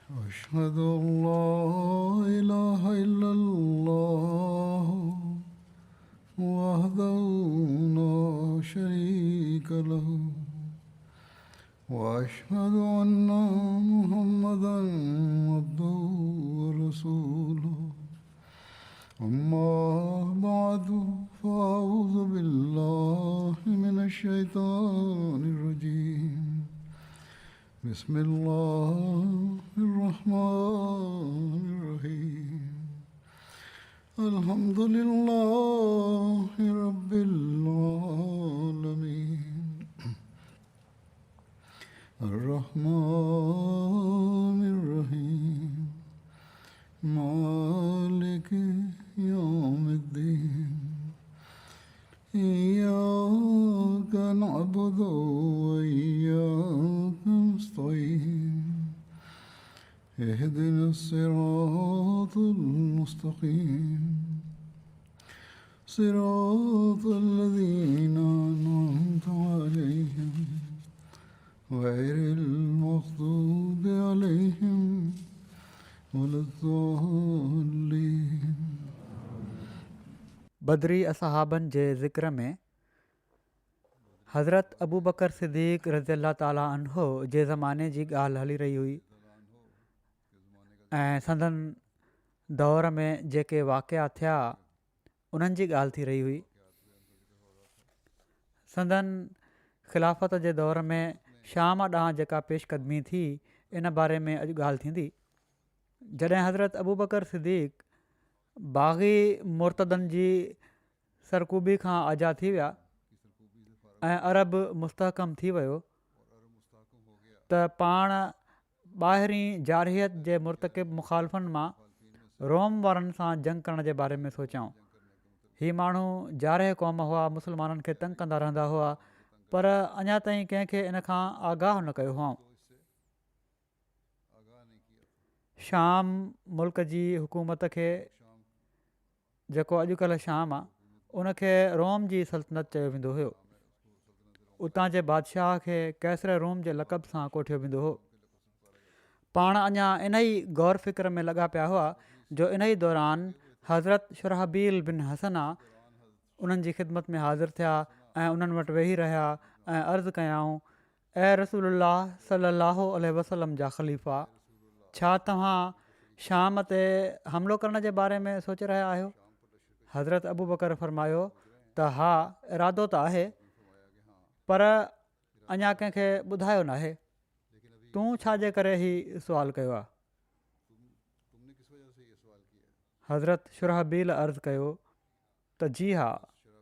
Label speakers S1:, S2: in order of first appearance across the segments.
S1: أشهد أن لا إله إلا الله وحده لا شريك له وأشهد أن محمدا عبده ورسوله أما بعد فأعوذ بالله من الشيطان الرجيم بسم الله الرحمن الرحيم الحمد لله رب العالمين الرحمن الرحيم مالك يوم الدين إياك نعبد وإياك نستعين اهدنا الصراط المستقيم صراط الذين أنعمت عليهم غير المغضوب عليهم ولا الضالين.
S2: बदरी असहाबनि जे ज़िक्र में हज़रत अबू बकर सिद्दीक़ रज़ियल्लाहु ताला अन्हो जे ज़माने जी ॻाल्हि हली रही हुई ऐं संदन दौर में जेके वाक़िआ थिया उन्हनि जी ॻाल्हि थी रही हुई. संदन ख़िलाफ़त जे दौर में शाम ॾांहुं जेका पेशकदमी थी इन बारे में अॼु ॻाल्हि थींदी. जॾहिं हज़रत अबू बकर सिद्दीक़ बाग़ी मुर्तदनि जी सरकूबी खां आज़ादु थी विया ऐं अरब मुस्तहकम थी वियो त पाण ॿाहिरीं जारहियत जे मुर्तकिब मुखालफ़नि मां रोम वारनि सां जंग करण जे बारे में सोचियाऊं. हीअ माण्हू जारह क़ौम हुआ, मुस्लमाननि खे तंग कंदा रहंदा हुआ, पर अञा ताईं कंहिंखे इन खां आगाह न कयो हुआ. शाम मुल्क जी हुकूमत खे, जेको अॼुकल्ह शाम आहे, उनखे रोम जी सल्तनत चयो वेंदो हुयो. उतां जे बादशाह खे कैसर रोम जे लक़ब सां कोठियो वेंदो हो. पाण अञा इन ई गौर फ़िक्र में लॻा पिया हुआ जो इन ई दौरान हज़रत शुरहबील बिन हसना उन्हनि जी ख़िदमत में हाज़िर थिया ऐं उन्हनि वटि वेही रहिया ऐं अर्ज़ु कयाऊं, ऐं रसूलुल्लाह सल्लल्लाहु अलैहि वसल्लम जा ख़लीफ़ा, छा तव्हां शाम ते हमिलो करण जे बारे में सोचे रहिया आहियो? हज़रत अबू बकर फरमायो त हा, इरादो त आहे, पर अञा कंहिंखे ॿुधायो न आहे. तूं छाजे करे ही सुवालु कयो आहे? हज़रत शुरहबील अर्ज़ु कयो त जी हा,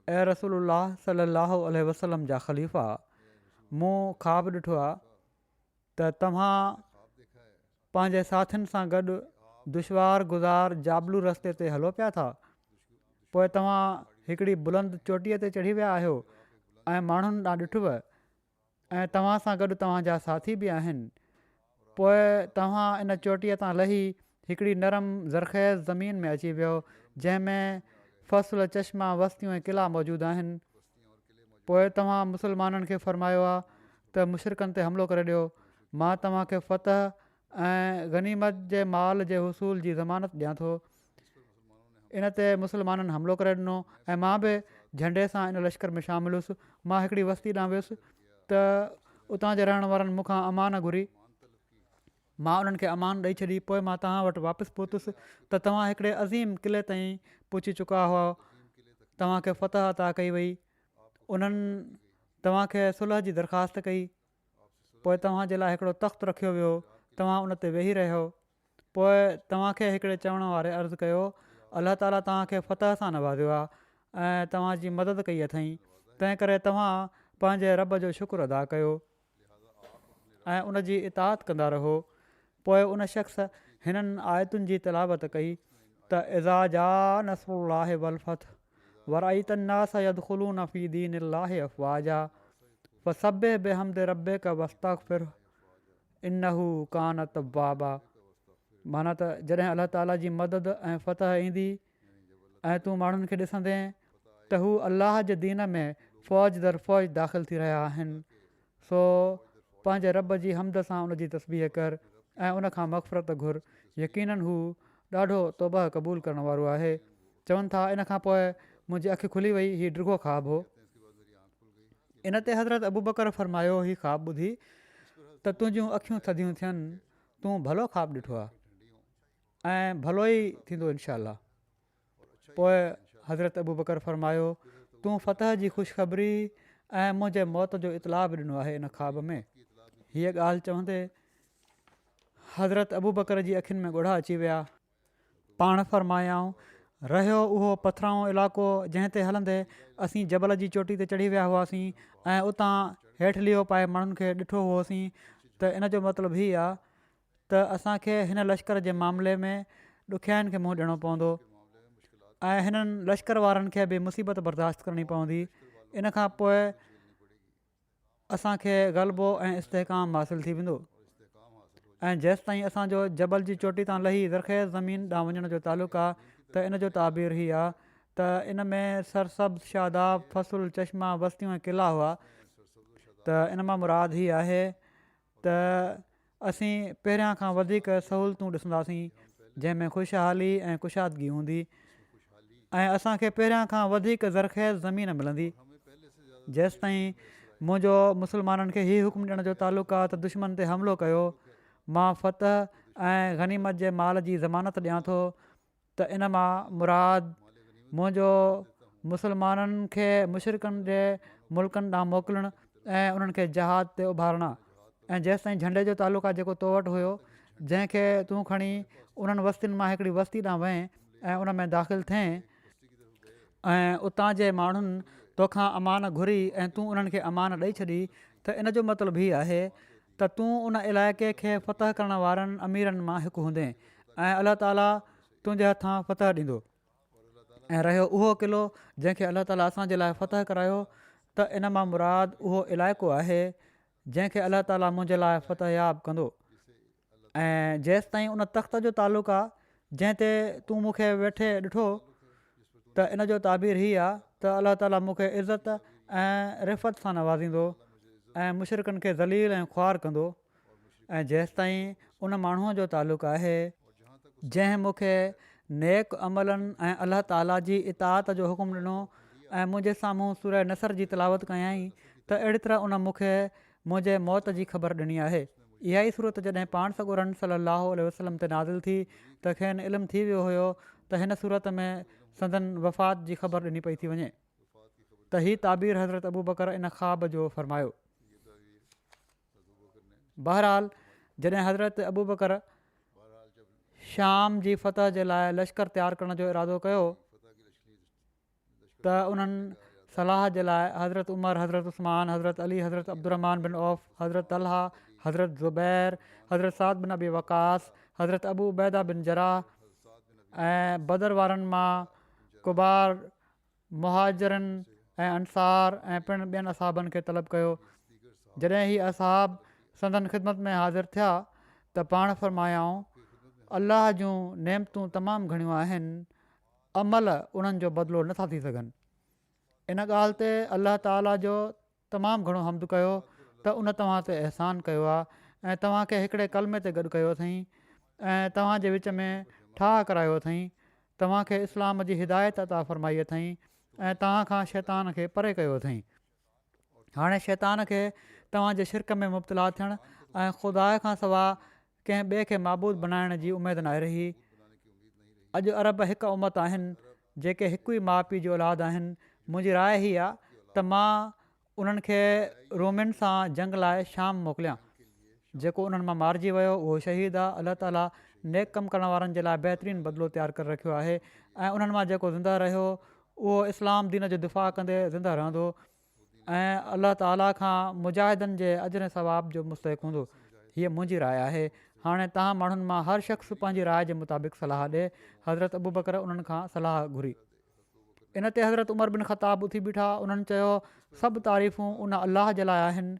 S2: ऐं रसूलुल्लाह सल्लल्लाहु अलैहि वसल्लम जा ख़लीफ़ा, मूं ख़्वाबु ॾिठो आहे त तव्हां पंहिंजे साथियुनि सां गॾु दुश्वार गुज़ार जाबलू रस्ते ते हलो पिया था. पोइ तव्हां हिकिड़ी बुलंद चोटीअ ते चढ़ी विया आहियो ऐं माण्हुनि ॾांहुं ॾिठुव ऐं तव्हां सां गॾु तव्हांजा साथी बि आहिनि. पोइ तव्हां इन चोटीअ तां लही हिकिड़ी नरम ज़रख़ेज़ ज़मीन में अची वियो जंहिंमें फ़सुल, चश्मा, वस्तियूं ऐं क़िला मौजूदु आहिनि. पोइ तव्हां मुस्लमाननि खे फ़रमायो आहे त मुशरिकनि ते हमिलो करे ॾियो. मां तव्हांखे फ़तह ऐं गनीमत जे माल जे हुसूल जी ज़मानत ॾियां थो. इन ते मुस्लमाननि हमिलो करे ॾिनो ऐं मां बि झंडे सां इन लश्कर में शामिलु हुउसि. मां हिकिड़ी वस्ती ॾांहुं वियुसि त उतां जे रहण वारनि मूंखां अमान घुरी. मां उन्हनि खे अमान ॾेई छॾी. पोइ मां तव्हां वटि वापसि पहुतुसि त तव्हां हिकिड़े अज़ीम क़िले ताईं पहुची चुका हुआ. तव्हांखे फ़तह अता कई वई. उन्हनि तव्हांखे सुलह जी दरख़्वास्त कई. पोइ तव्हांजे लाइ हिकिड़ो तख़्तु रखियो वियो. तव्हां उन ते वेही रहियो. पोइ तव्हांखे हिकिड़े चवण वारे अर्ज़ु कयो, अलाह ताला तव्हांखे फ़तह सां नवाज़ियो आहे ऐं तव्हांजी मदद कई अथई, तंहिं करे तव्हां पंहिंजे रब जो शुक्र अदा कयो ऐं उन जी इताअत कंदा रहो. पोइ उन शख़्स हिननि आयतुनि जी तिलावत कई त इज़ा जा नस्रुल्लाहि वल फ़तह वरअयत अन्नास यदख़ुलून फ़ी दीनिल्लाहि अफ़वाजा फसब्बिह बिहम्दि रब्बिका वस्तग़फ़िरहु इन्नहु कान तव्वाबा. माना त जॾहिं अलाह ताला जी मदद ऐं फ़तह ईंदी ऐं तूं माण्हुनि खे ॾिसंदे त हू अलाह जे दीन में फ़ौज दर फ़ौज दाख़िल थी रहिया आहिनि, सो पंहिंजे रब जी हमद सां उन जी तस्बीह कर ऐं उन खां मग़फ़िरत घुर। यकीननि हू ॾाढो तौबा क़बूल करण वारो आहे। चवनि था इन खां पोइ मुंहिंजी अखि खुली वई, हीउ डिघो ख़्वाबु हो। इन ते हज़रत अबू बकर फरमायो, हीउ ख़्वाबु ॿुधी त तुंहिंजूं अखियूं थधियूं थियनि, तूं भलो ख़्वाबु ॾिठो आहे ऐं भलो ई थींदो इनशा। पोइ हज़रत अबू बकर फरमायो, तूं फ़तह जी ख़ुशख़बरी ऐं मुंहिंजे मौत जो इतलाउ बि ॾिनो आहे इन ख़्वाब में। हीअ ॻाल्हि चवंदे हज़रत अबू बकर जी अखियुनि में ॻोढ़ा अची विया। पाण फरमायाऊं, रहियो उहो पथराऊं इलाइक़ो जंहिं ते हलंदे असीं जबल जी चोटी ते चढ़ी विया हुआसीं ऐं उतां हेठि लियो पाए माण्हुनि खे ॾिठो हुओसीं, त इन जो मतिलबु हीअ आहे त असांखे हिन लश्कर जे मामले में ॾुखियाईनि खे मुंहुं ॾियणो पवंदो ऐं हिननि लश्कर वारनि खे बि मुसीबत बर्दाश्त करणी पवंदी। इन खां पोइ असांखे ग़लबो ऐं इस्तेहकाम हासिलु थी वेंदो ऐं जेसि ताईं असांजो जबल जी चोटी तां लही ज़रख़ेज़ ज़मीन ॾांहुं वञण जो तालुक़ु आहे, त इन जो ताबीर ही आहे त इन में सरसब्ज़, शादाब, फसुल, चश्मा, बस्तियूं ऐं क़िला हुआ। त इन मां मुराद ही आहे त असीं पहिरियां खां वधीक सहूलियतूं ॾिसंदासीं जंहिंमें ख़ुशहाली ऐं कुशादगी हूंदी ऐं असांखे पहिरियां खां वधीक ज़रख़ेज़ ज़मीन मिलंदी। जेसि ताईं मुंहिंजो मुस्लमाननि खे हीउ हुकुम ॾियण जो तालुक़ु आहे त दुश्मन ते हमिलो कयो, मां फ़तह ऐं गनीमत जे माल जी ज़मानत ॾियां थो, त इन मां मुराद मुंहिंजो मुस्लमाननि खे मुशरिकनि जे मुल्कनि ॾांहुं मोकिलणु ऐं उन्हनि खे जहाद ते उभारणा। ऐं जेसि ताईं झंडे जो तालुक़ु आहे जेको तो वटि हुयो, जंहिंखे तूं खणी उन्हनि वस्तियुनि मां हिकिड़ी वस्ती ॾांहुं वएं ऐं उन में दाख़िलु थिएं ऐं उतां जे माण्हुनि तोखां अमान घुरी ऐं तूं उन्हनि खे अमान ॾेई छॾी, त इन जो मतिलबु हीअ आहे त तूं उन इलाइक़े खे फ़तह करण वारनि अमीरनि मां हिकु हूंदे ऐं अलाह ताला तुंहिंजे हथां फ़तह ॾींदो। ऐं रहियो उहो क़िलो जंहिंखे अलाह ताला असांजे लाइ फ़तह करायो, त इन मां मुराद उहो इलाइक़ो आहे जंहिंखे अलाह ताला मुंहिंजे लाइ फ़तह याब कंदो। ऐं जेसि ताईं उन तख़्त जो तालुक़ु आहे जंहिं ते तूं मूंखे वेठे ॾिठो, त इन जो ताबीर ही आहे त अलाह ताला मूंखे इज़त ऐं रिफ़त सां नवाज़ींदो ऐं मुशरिकनि खे ज़लील ऐं ख़्वार कंदो। ऐं जेसि ताईं उन माण्हूअ जो तालुक़ु आहे जंहिं मूंखे नेक अमलनि ऐं अलाह ताला जी इताअत जो हुकुम ॾिनो ऐं मुंहिंजे साम्हूं सूरह नसर जी तिलावत कयाईं, त अहिड़ी तरह उन मूंखे मुंहिंजे मौत जी ख़बर ॾिनी आहे। इहा ई सूरत जॾहिं पाण सॻोरन सलाहु वसलम ते नाज़िल थी त खेनि इल्मु थी वियो हुयो त हिन सूरत में संदन वफ़ात जी ख़बर ॾिनी पई थी वञे, त हीअ ताबीर हज़रत अबू बकर इन ख़्वाब जो फ़रमायो। बहरहाल जॾहिं हज़रत अबू बकर शाम जी फ़तह जे लाइ लश्कर तयारु करण जो इरादो कयो, त उन्हनि सलाह जे लाइ हज़रत उमर, हज़रत उस्मान, हज़रत अली, हज़रत अब्दुर्रहमान बिन औफ़, हज़रत तलहा, हज़रत ज़ुबैर, हज़रत साद बिन अबी वक़ास, हज़रत अबू उबैदा बिन जराह ऐं बदर वारनि मां कुबार मुहाजिरनि ऐं अंसार ऐं पिणु ॿियनि असहाबनि खे तलब कयो। जॾहिं ही असहाब संदन ख़िदमत में हाज़िर थिया त पाण फरमायाऊं, अलाह जूं नेमतूं तमामु घणियूं आहिनि, अमल उन्हनि जो बदिलो नथा थी सघनि। इन ॻाल्हि ते अलाह ताला जो तमामु घणो हम्द कयो त उन तव्हां ते अहसान कयो आहे ऐं तव्हांखे हिकिड़े कलमे ते गॾु कयो अथई ऐं तव्हांजे विच में ठाह करायो अथई, तव्हांखे इस्लाम जी हिदायत अता फ़रमाई अथई ऐं तव्हां खां शैतान खे परे कयो अथई। हाणे शैतान खे तव्हांजे शिरक में मुब्तला थियणु ऐं ख़ुदा खां सवाइ कंहिं ॿिए खे माबूद बणाइण जी उमेदु न रही। अॼु अरब हिकु उमत आहिनि जेके हिकु ई माउ पीउ जी औलाद आहिनि। मुंहिंजी राय ही आहे त मां उन्हनि खे रोमियुनि सां जंग लाइ शाम मोकिलियां। जेको उन्हनि मां मारिजी वियो उहो शहीद आहे। अलाह ताला नेक कमु करण वारनि जे लाइ बहितरीनु बदिलो तयारु करे रखियो आहे ऐं उन्हनि मां जेको ज़िंदा रहियो उहो इस्लाम दीन जो दिफ़ा कंदे ज़िंदा रहंदो ऐं अलाह ताला खां मुजाहिदनि जे अजर सवाब जो मुस्तहिक़ हूंदो। हीअ मुंहिंजी राय आहे। हाणे तव्हां माण्हुनि मां हर शख़्स पंहिंजी राय जे मुताबिक़ सलाह ॾिए। हज़रत अबू बकर उन्हनि खां सलाह घुरी। इन ते हज़रत उमर बिन ख़ताब उथी बीठा। उन्हनि चयो, सभु तारीफ़ूं उन अलाह जे लाइ आहिनि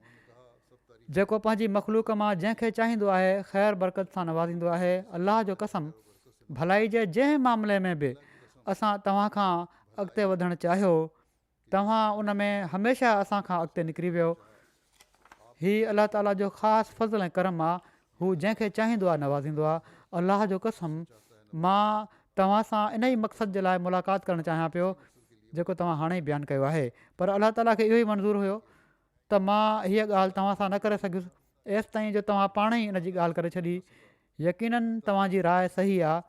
S2: जेको पंहिंजी मख़लूक मां जंहिंखे चाहींदो आहे ख़ैर बरकत सां नवाज़ींदो आहे। अलाह जो कसम, भलाई जे जंहिं मामले में बि असां तव्हां खां अॻिते वधणु चाहियो, तव्हां उन में हमेशह असां खां अॻिते निकिरी वियो। हीअ अलाह ताला जो ख़ासि फज़ल ऐं करम आहे। हू जंहिंखे चाहींदो आहे नवाज़ींदो आहे। अलाह जो कसम, मां तव्हां सां इन ई मक़सद जे लाइ मुलाक़ात करणु चाहियां पियो जेको तव्हां हाणे ई बयानु कयो आहे, पर अलाह ताला खे इहो ई मंज़ूरु हुयो त मां हीअ ॻाल्हि तव्हां सां न करे सघियुसि एसि ताईं जो तव्हां पाण ई इन जी ॻाल्हि करे छॾी। यकीननि तव्हांजी राय सही आहे।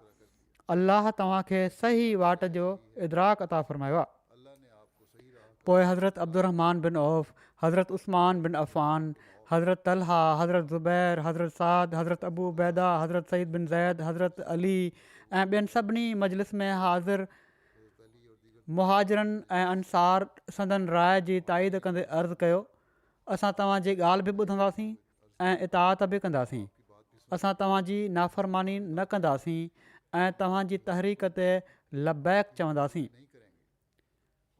S2: अलाह तव्हांखे सही वाट जो इदराक अता फ़रमायो आहे। पोइ हज़रत अब्दुर्रहमान बिन औफ़, हज़रत उस्मान बिन अफ़ान, हज़रत तलहा, हज़रत ज़ुबैर, हज़रत साद, हज़रत अबू उबैदा, हज़रत सईद बिन ज़ैद, हज़रत अली ऐं ॿियनि सभिनी मजलिस में हाज़िर मुहाजिरनि ऐं अंसार संदन राय जी ताईद कंदे अर्ज़ु कयो, असां तव्हांजी ॻाल्हि बि ॿुधंदासीं ऐं इताअत बि कंदासीं। असां तव्हांजी नाफ़रमानी न कंदासीं ऐं तव्हांजी तहरीक ते लबैक चवंदासीं।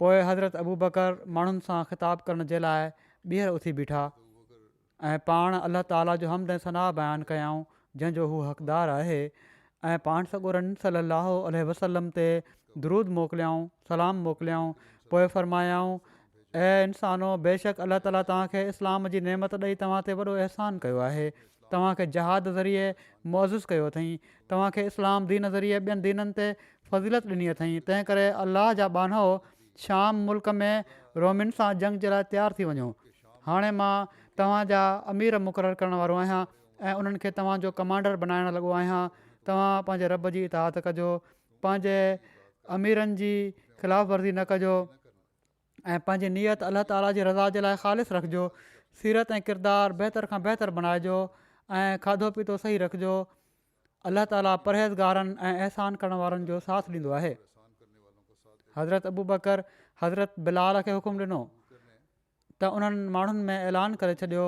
S2: पोइ हज़रत अबू बकर माण्हुनि सां ख़िताबु करण जे लाइ ॿीहर उथी बीठा ऐं पाण अलाह ताला जो हमद ऐं सनाह बयानु कयाऊं जंहिंजो हू हक़दारु आहे, ऐं पाण सॻोरनि सलाहु वसलम ते दुरूद मोकिलियाऊं, सलाम मोकिलियाऊं। पोइ फ़रमायाऊं, ऐं इंसानो, बेशक अलाह ताला तव्हांखे इस्लाम जी नेमत ॾेई तव्हां ते वॾो अहसान कयो आहे। तव्हांखे जहाद ज़रिए मुअज़्ज़ज़ कयो अथई, तव्हांखे इस्लाम दीन ज़रिए ॿियनि दीननि ते फ़ज़ीलत ॾिनी अथई। तंहिं करे अलाह जा बानो शाम मुल्क में रोमिन सां जंग जे लाइ तयारु थी वञो। हाणे मां तव्हांजा अमीर मुक़ररु करण वारो आहियां ऐं उन्हनि खे तव्हांजो कमांडर बणाइण लॻो आहियां। तव्हां पंहिंजे रब जी इताअत कजो, पंहिंजे अमीरनि जी ख़िलाफ़ वर्ज़ी न कजो ऐं पंहिंजी नियत अलाह ताला जी रज़ा जे लाइ ख़ालिस रखिजो। सीरत ऐं किरदारु बहितर खां बहितर बणाइजो ऐं खाधो पीतो सही रखिजो। अलाह ताला परहेज़गारनि ऐं अहसान करण वारनि जो साथ ॾींदो आहे। हज़रत अबू बकर हज़रत बिलाल खे हुकुम ॾिनो त उन्हनि माण्हुनि में ऐलान करे छॾियो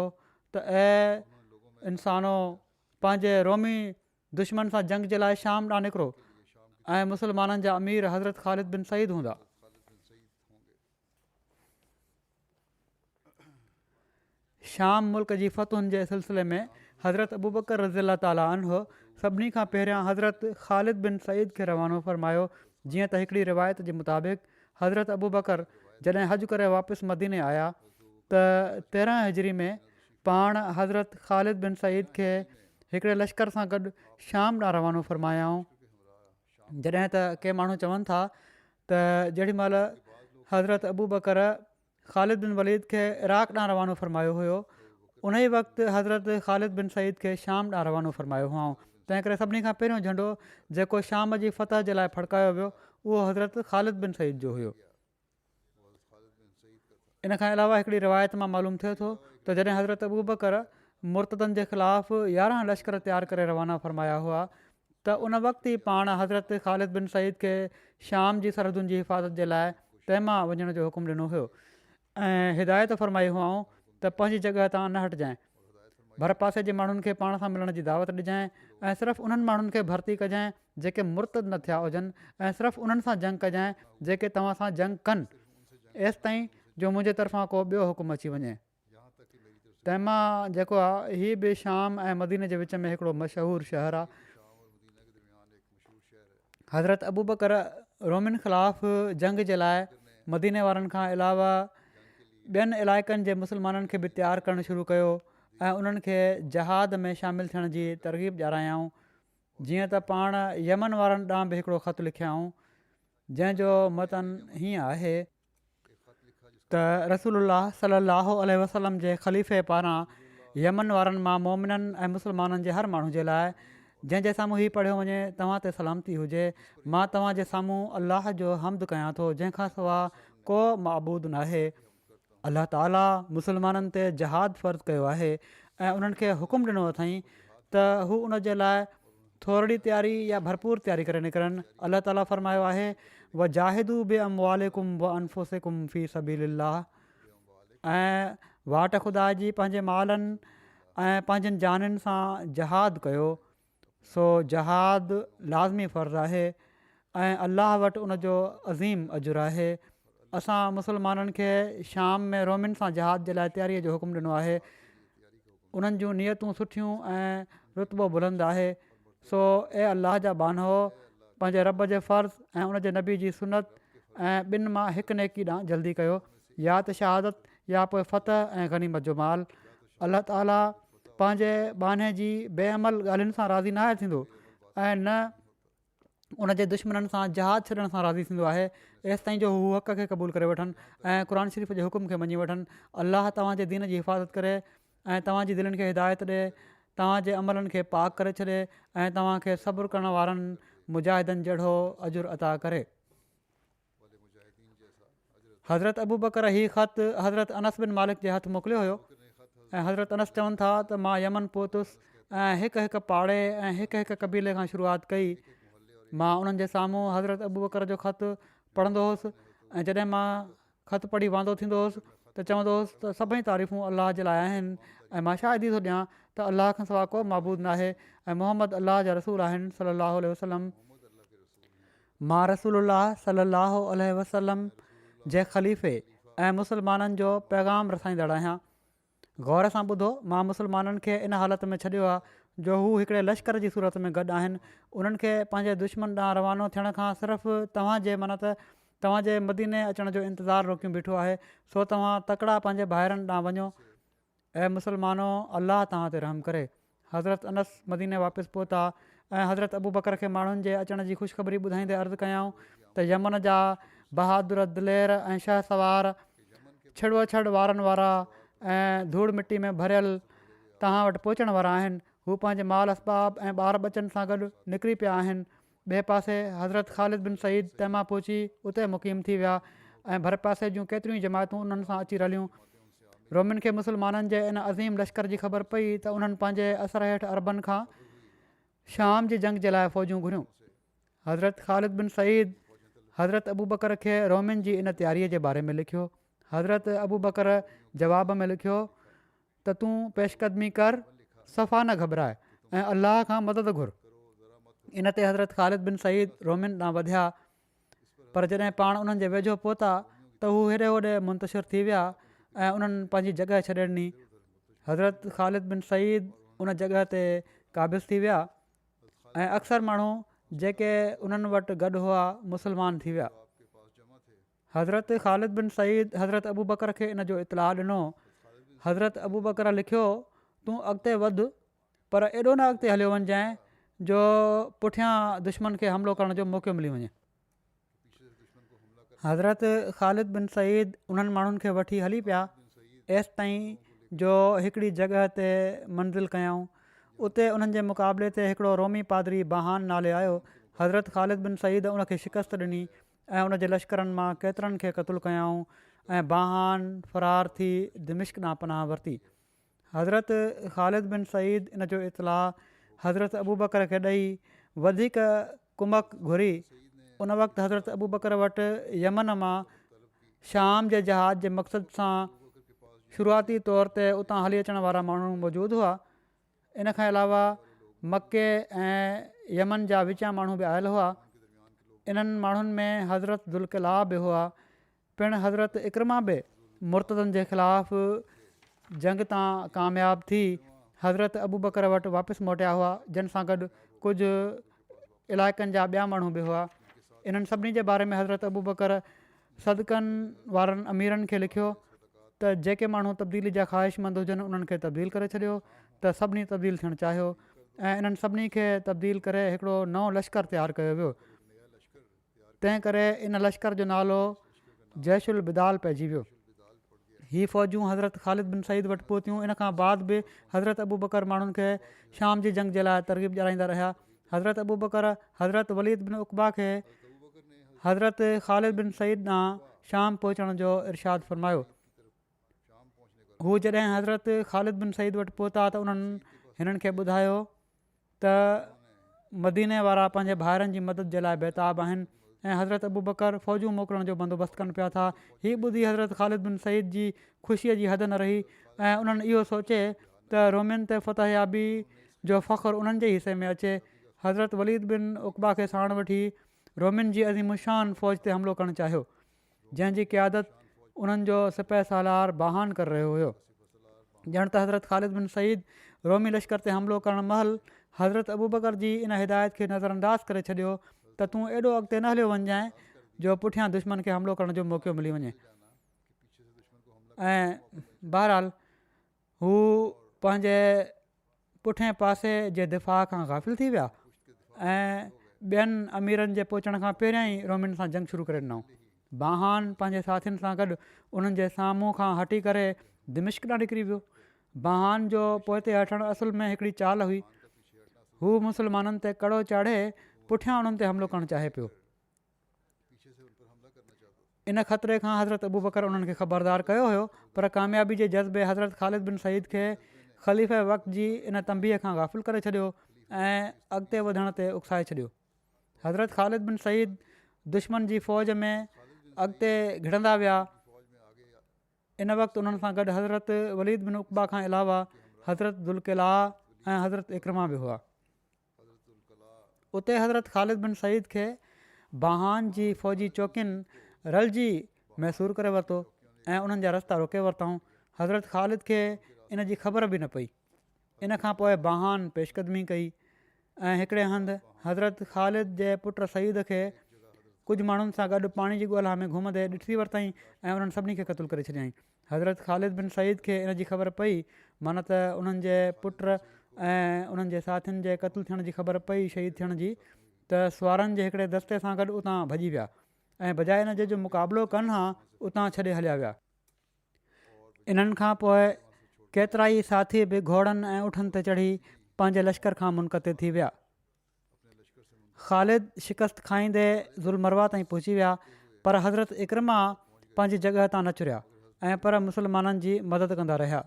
S2: त ऐं इंसानो, पंहिंजे रोमी दुश्मन सां जंग जे लाइ शाम ॾांहुं निकिरो ऐं मुस्लमाननि जा अमीर हज़रत ख़ालिद बिन सईद हूंदा। शाम मुल्क जी फ़तुहुनि जे सिलसिले में हज़रत अबू बकर रज़ी ताला अन्हो सभिनी खां पहिरियां हज़रत ख़ालिद बिन सईद खे रवानो फ़रमायो। जीअं त हिकिड़ी रिवायत जे मुताबिक़ हज़रत अबू बकर जॾहिं हज करे वापसि मदीने आया त 13 हिजरी में पाण हज़रत ख़ालिद बिन सईद खे हिकिड़े लश्कर सां गॾु शाम ॾांहुं रवानो फ़रमायाऊं। जॾहिं त के माण्हू चवनि था त जेॾीमहिल हज़रत अबू बकर ख़ालिद बिन वलीद खे इराक़ ॾांहुं रवानो फ़रमायो हुयो, उन ई वक़्तु हज़रत ख़ालिद बिन सईद खे शाम ॾांहुं रवानो फ़रमायो हुओ। तंहिं करे सभिनी खां पहिरियों झंडो जेको शाम जी फ़तह जे लाइ फड़कायो वियो उहो हज़रत ख़ालिद बिन सईद जो हुयो। इन खां अलावा हिकिड़ी रिवायत मां मालूम थिए थो त जॾहिं हज़रत अबू बकर मुर्तदनि जे ख़िलाफ़ 11 लश्कर तयारु करे रवाना फ़रमाया हुआ त उन वक़्तु ई पाण हज़रत ख़ालिद बिन सईद खे शाम जी सरहदुनि जी हिफ़ाज़त जे लाइ तैमा वञण जो हुकुम ॾिनो हुयो ऐं हिदायत फ़रमाई हुआऊं त पंहिंजी जॻह तां न हटिजांइ, भर पासे जे माण्हुनि खे पाण सां मिलण जी दावत ॾिजांइ ऐं सिर्फ़ु उन्हनि माण्हुनि खे भर्ती कजांइ जेके मुर्तद न थिया हुजनि ऐं सिर्फ़ु उन्हनि सां जंग कजांइ जेके तव्हां सां जंग कनि, एसि ताईं जो मुंहिंजे तरफ़ां को ॿियो हुकुम अची वञे। तैमा जेको आहे हीअ बि शाम ऐं मदीने जे विच में हिकिड़ो मशहूरु शहरु आहे। हज़रत अबू बकर रोमिन ख़िलाफ़ जंग जे लाइ मदीने वारनि खां अलावा ॿियनि इलाइक़नि जे मुस्लमाननि खे बि तयारु करणु शुरू कयो ऐं उन्हनि खे जहाद में शामिलु थियण जी तरग़ीब ॾियारायाऊं। जीअं त पाण यमन वारनि ॾांहुं बि हिकिड़ो ख़तु लिखियाऊं जंहिंजो मतन हीअं आहे त रसूलुल्लाह सलाहु वसलम जे ख़लीफ़े पारां यमन वारनि मां मोमिननि ऐं मुस्लमाननि जे हर माण्हू जे लाइ जंहिंजे साम्हूं हीउ पढ़ियो वञे तव्हां ते सलामती हुजे, मां तव्हांजे साम्हूं अलाह जो हम्द कयां थो जंहिंखां सवाइ को मअबूद न आहे। अलाह ताला मुस्लमाननि ते जहाद फ़र्ज़ु कयो आहे ऐं उन्हनि खे हुकुम ॾिनो अथई त हू उन जे लाइ थोरी तयारी या भरपूर तयारी करे निकिरनि। अलाह ताला फ़रमायो आहे व जाहिदू बि अमवालिकुम व अनफुसिकुम फ़ी सबीलिल्लाह, ऐं वाट ख़ुदा जी पंहिंजे मालनि ऐं पंहिंजनि जाननि सां जहाद कयो, सो जहाद लाज़मी फ़र्ज़ु आहे ऐं अलाह वटि उनजो अज़ीम अजुरु आहे। असां मुस्लमाननि खे शाम में रोमिन सां जहाद जे लाइ तयारीअ जो हुकुम ॾिनो आहे। उन्हनि जूं नियतूं सुठियूं ऐं रुतबो बुलंद आहे। सो ए अलाह जा बानो, पंहिंजे रब जे फ़र्ज़ु ऐं उनजे नबी जी सुनत ऐं ॿिनि मां हिकु नेकी ॾांहुं जल्दी कयो, या त शहादत या पोइ फ़तह ऐं गनीमत जो माल। अलाह ताला पंहिंजे बाने जी बेअमल ॻाल्हियुनि सां राज़ी न थींदो ऐं न उन जे दुश्मननि सां जहाद छॾण सां राज़ी थींदो आहे एसि ताईं जो हू हक़ खे क़बूलु करे वठनि ऐं क़ुर शरीफ़ जे हुकुम खे मञी वठनि। अलाह तव्हांजे दीन जी हिफ़ाज़त करे ऐं तव्हांजी दिलनि खे हिदायत ॾिए, तव्हांजे अमलनि खे पाक करे छॾे ऐं तव्हांखे सब्र करण वारनि मुजाहिदनि जहिड़ो अजुर अता करे। हज़रत अबू बकर हीउ ख़त हज़रत अनस बिन मालिक जे हथु मोकिलियो हुयो ऐं हज़रत अनस चवनि था त मां यमन पहुतुसि ऐं हिकु हिकु पाड़े ऐं हिकु हिकु क़बीले खां शुरूआति कई। मां उन्हनि जे साम्हूं हज़रत अबू बकर जो ख़तु पढ़ंदो हुउसि ऐं जॾहिं मां ख़तु पढ़ी वांदो थींदो हुउसि त चवंदो हुउसि त सभई तारीफ़ूं अलाह जे लाइ आहिनि ऐं मां शाहिदी थो ॾियां त अलाह खां सवाइ को मबूद न आहे ऐं मोहम्मद अलाह जा रसूल आहिनि सलाहु वसलम। मां रसूलुल्लाह सलाहु वसलम जे ख़लीफ़े ऐं मुसलमाननि जो पैगाम रसाईंदड़ आहियां। गौर सां ॿुधो, मां मुसलमाननि खे इन हालति में छॾियो आहे जो हू हिकिड़े लश्कर जी सूरत में गॾु आहिनि। उन्हनि खे पंहिंजे दुश्मन ॾांहुं रवानो थियण खां सिर्फ़ु तव्हांजे मन त तव्हांजे मदीने अचण जो इंतज़ारु रोकियूं बीठो आहे, सो तव्हां तकिड़ा पंहिंजे भाइरनि ॾांहुं वञो। ऐं मुसलमानो, अलाह तव्हां ते रहम करे। हज़रत अनस मदीने वापसि पहुता ऐं हज़रत अबू बकर खे माण्हुनि जे अचण जी ख़ुशख़बरी ॿुधाईंदे अर्ज़ु कयऊं त यमन जा बहादुर दिलेर ऐं शह सवार, छड़ो छड़ वारनि वारा ऐं धूड़ मिटी में भरियल तव्हां वटि पहुचण वारा आहिनि। हू पंहिंजे माल असबाब ऐं ॿार बचनि सां गॾु निकिरी पिया आहिनि। ॿिए पासे हज़रत ख़ालिद बिन सईद तैमा पहुची उते मुक़ीम थी विया ऐं भर पासे जूं केतिरियूं जमायतूं उन्हनि सां अची रलियूं। रोमिन खे मुसलमाननि जे इन अज़ीम लश्कर जी ख़बर पई त उन्हनि पंहिंजे असर हेठि अरबनि खां शाम जी जंग जे लाइ फ़ौजूं घुरियूं। हज़रत ख़ालिद बिन सईद हज़रत अबू बकर खे रोमिन जी इन तयारीअ जे बारे में लिखियो। हज़रत अबू बकर जवाब में लिखियो त तूं पेशकदमी कर, सफ़ा न घबराए ऐं अलाह खां मदद घुर। इन ते हज़रत ख़ालिद बिन सईद रोमिन ॾांहुं वधिया, पर जॾहिं पाण उन्हनि जे वेझो पहुता त हू हेॾे होॾे मुंतशिर थी विया ऐं उन्हनि पंहिंजी जॻह छॾे ॾिनी। हज़रत ख़ालिद बिन सईद उन जॻह ते क़ाबिज़ थी विया ऐं अक्सर माण्हू जेके उन्हनि वटि गॾु हुआ मुसलमान थी विया। हज़रत ख़ालिद बिन सईद हज़रत अबू बकर खे इन जो इतलाउ ॾिनो। हज़रत अबू बकर लिखियो, तूं अॻिते वधि, पर एॾो न अॻिते हलियो वञजांइ जो पुठियां दुश्मन खे हमिलो करण जो मौक़ो मिली वञे। हज़रत ख़ालिद बिन सईद उन्हनि माण्हुनि खे वठी हली पिया एसि ताईं जो हिकिड़ी जॻह ते मंज़िल कयऊं। उते उन्हनि जे मुक़ाबले ते हिकिड़ो रोमी पादरी बहान नाले आयो। हज़रत ख़ालिद बिन सईद उनखे शिकस्त ॾिनी ऐं उन जे लश्करनि मां केतिरनि खे क़तलु कयऊं ऐं बहान फ़रार थी दिमिश्क ॾांहुं पनाह वरिती। हज़रत ख़ालिद बिन सईद इन जो इतलाउ हज़रत अबू बकर खे ॾेई वधीक कुमक घुरी। उन वक़्तु हज़रत अबू बकर वटि यमन मां शाम जे जहाज़ जे मक़सद सां शुरूआती तौर ते उतां हली अचण वारा माण्हू मौजूदु हुआ। इन खां अलावा मके ऐं यमन जा विचा माण्हू बि आयल हुआ। इन्हनि माण्हुनि में हज़रत ज़ुल्क़िला बि हुआ। पिणु हज़रत इकरमा बि मुर्तदनि जे ख़िलाफ़ जंग तां कामयाबु थी हज़रत अबू बकर वटि वापसि मोटिया हुआ, जिन सां गॾु कुझु इलाइक़नि जा ॿिया माण्हू बि हुआ। इन्हनि सभिनी जे बारे में हज़रत अबू बकर सदकनि वारनि अमीरनि खे लिखियो त जेके माण्हू तब्दीली जा ख़्वाहिशमंद हुजनि उन्हनि खे तब्दील करे छॾियो। त सभिनी तब्दील थियणु चाहियो ऐं इन्हनि सभिनी खे तब्दील करे हिकिड़ो नओं लश्कर तयारु कयो वियो। तंहिं करे इन लश्कर जो नालो जैश उल बिदाल पइजी वियो। हीअ फ़ौजूं हज़रत ख़ालिद बिन सईद वटि पहुतियूं। इन खां बाद बि हज़रत अबू बकर माण्हुनि खे शाम जी जंग जे लाइ तरग़ीब ॾियाराईंदा रहिया। हज़रत अबू बकर हज़रत वलीद बिन उक़बा खे हज़रत ख़ालिद बिन सईद ॾांहुं शाम पहुचण जो इरशाद फ़रमायो। हू जॾहिं हज़रत ख़ालिद बिन सईद वटि पहुता त उन्हनि हिननि खे ॿुधायो त मदीने वारा पंहिंजे भाइरनि जी मदद जे लाइ बेताब आहिनि ऐं हज़रत अबू बकर फ़ौजूं मोकिलण जो बंदोबस्तु कनि पिया था। हीअ ॿुधी हज़रत ख़ालिद बिन सईद जी ख़ुशीअ जी हद न रही ऐं उन्हनि इहो सोचे त रोमिन ते फ़तह याबी जो फ़ख़्रु उन्हनि जे हिसे में अचे। हज़रत वलीद बिन उक़बा खे साण वठी रोमिन जी अज़ीमुशान फ़ौज ते हमिलो करणु चाहियो, जंहिंजी क़यादत उन्हनि जो सिपह सालार बहान करे रहियो हुयो। ॼण त हज़रत ख़ालिद बिन सईद रोमी लश्कर ते हमिलो करण महिल हज़रत अबू बकर जी इन हिदायत खे नज़रअंदाज़ करे छॾियो त तूं एॾो अॻिते न हलियो वञजांइ जो पुठियां दुश्मन खे हमिलो करण जो मौक़ो मिली वञे। ऐं बहरहाल हू पंहिंजे पुठिएं पासे जे दिफ़ा खां गाफ़िल थी विया ऐं ॿियनि अमीरनि जे पहुचण खां पहिरियां ई रोमिन सां जंग शुरू करे ॾिनऊं। बाहान पंहिंजे साथियुनि सां गॾु उन्हनि जे साम्हूं खां हटी करे दिमिश्क ॾांहुं निकिरी वियो। बाहान जो पोइ ते हटणु असुल में हिकिड़ी चाल हुई। हू मुस्लमाननि ते कड़ो चाढ़े पुठियां उन्हनि ते हमिलो करणु चाहे पियो। इन ख़तरे खां हज़रत अबू बकर उन्हनि खे ख़बरदार कयो हुयो, पर कामयाबी जे जज़्बे हज़रत ख़ालिद बिन सईद खे ख़लीफ़े वक़्त जी इन तंबीअ खां गाफ़िल करे छॾियो ऐं अॻिते वधण ते उकसाए छॾियो। हज़रत ख़ालिद बिन सईद दुश्मन जी फ़ौज में अॻिते घिड़ंदा विया। इन वक़्तु उन्हनि सां गॾु हज़रत वलीद बिन उक़बा खां अलावा हज़रत ज़ुल्क़िला ऐं हज़रत इकरमा बि हुआ। उते हज़रत ख़ालिद बिन सईद खे बाहान जी फ़ौजी चौकियुनि रलजी महसूरु करे वरितो ऐं उन्हनि जा रस्ता रोके वरितऊं। हज़रत ख़ालिद खे इन जी ख़बर बि न पई। इन खां पोइ बाहान पेशकदमी कई ऐं हिकिड़े हंधि हज़रत ख़ालिद जे पुट सईद खे कुझु माण्हुनि सां गॾु पाणी जी ॻोल्हा में घुमंदे ॾिठी वरितईं ऐं उन्हनि सभिनी खे क़तलु करे छॾियईं। हज़रत ख़ालिद बिन सईद खे इन जी ख़बर पई, माना त उन्हनि जे पुट ऐं उन्हनि जे साथियुनि जे क़तलु थियण जी ख़बर पई, शहीद थियण जी, त सुवारनि जे हिकिड़े दस्ते सां गॾु उतां भॼी विया ऐं बजाए इन जो मुक़ाबिलो कनि हा उतां छॾे हलिया विया। इन्हनि खां पोइ केतिरा ई साथी बि घोड़नि ऐं ऊठनि ते चढ़ी पंहिंजे लश्कर खां मुनक़ते थी विया। ख़ालिद शिकस्त खाईंदे ज़ुल्मरवा ताईं पहुची विया, पर हज़रत इकरमा पंहिंजी जॻह तां न चुरिया ऐं पर मुस्लमाननि जी मदद कंदा रहिया।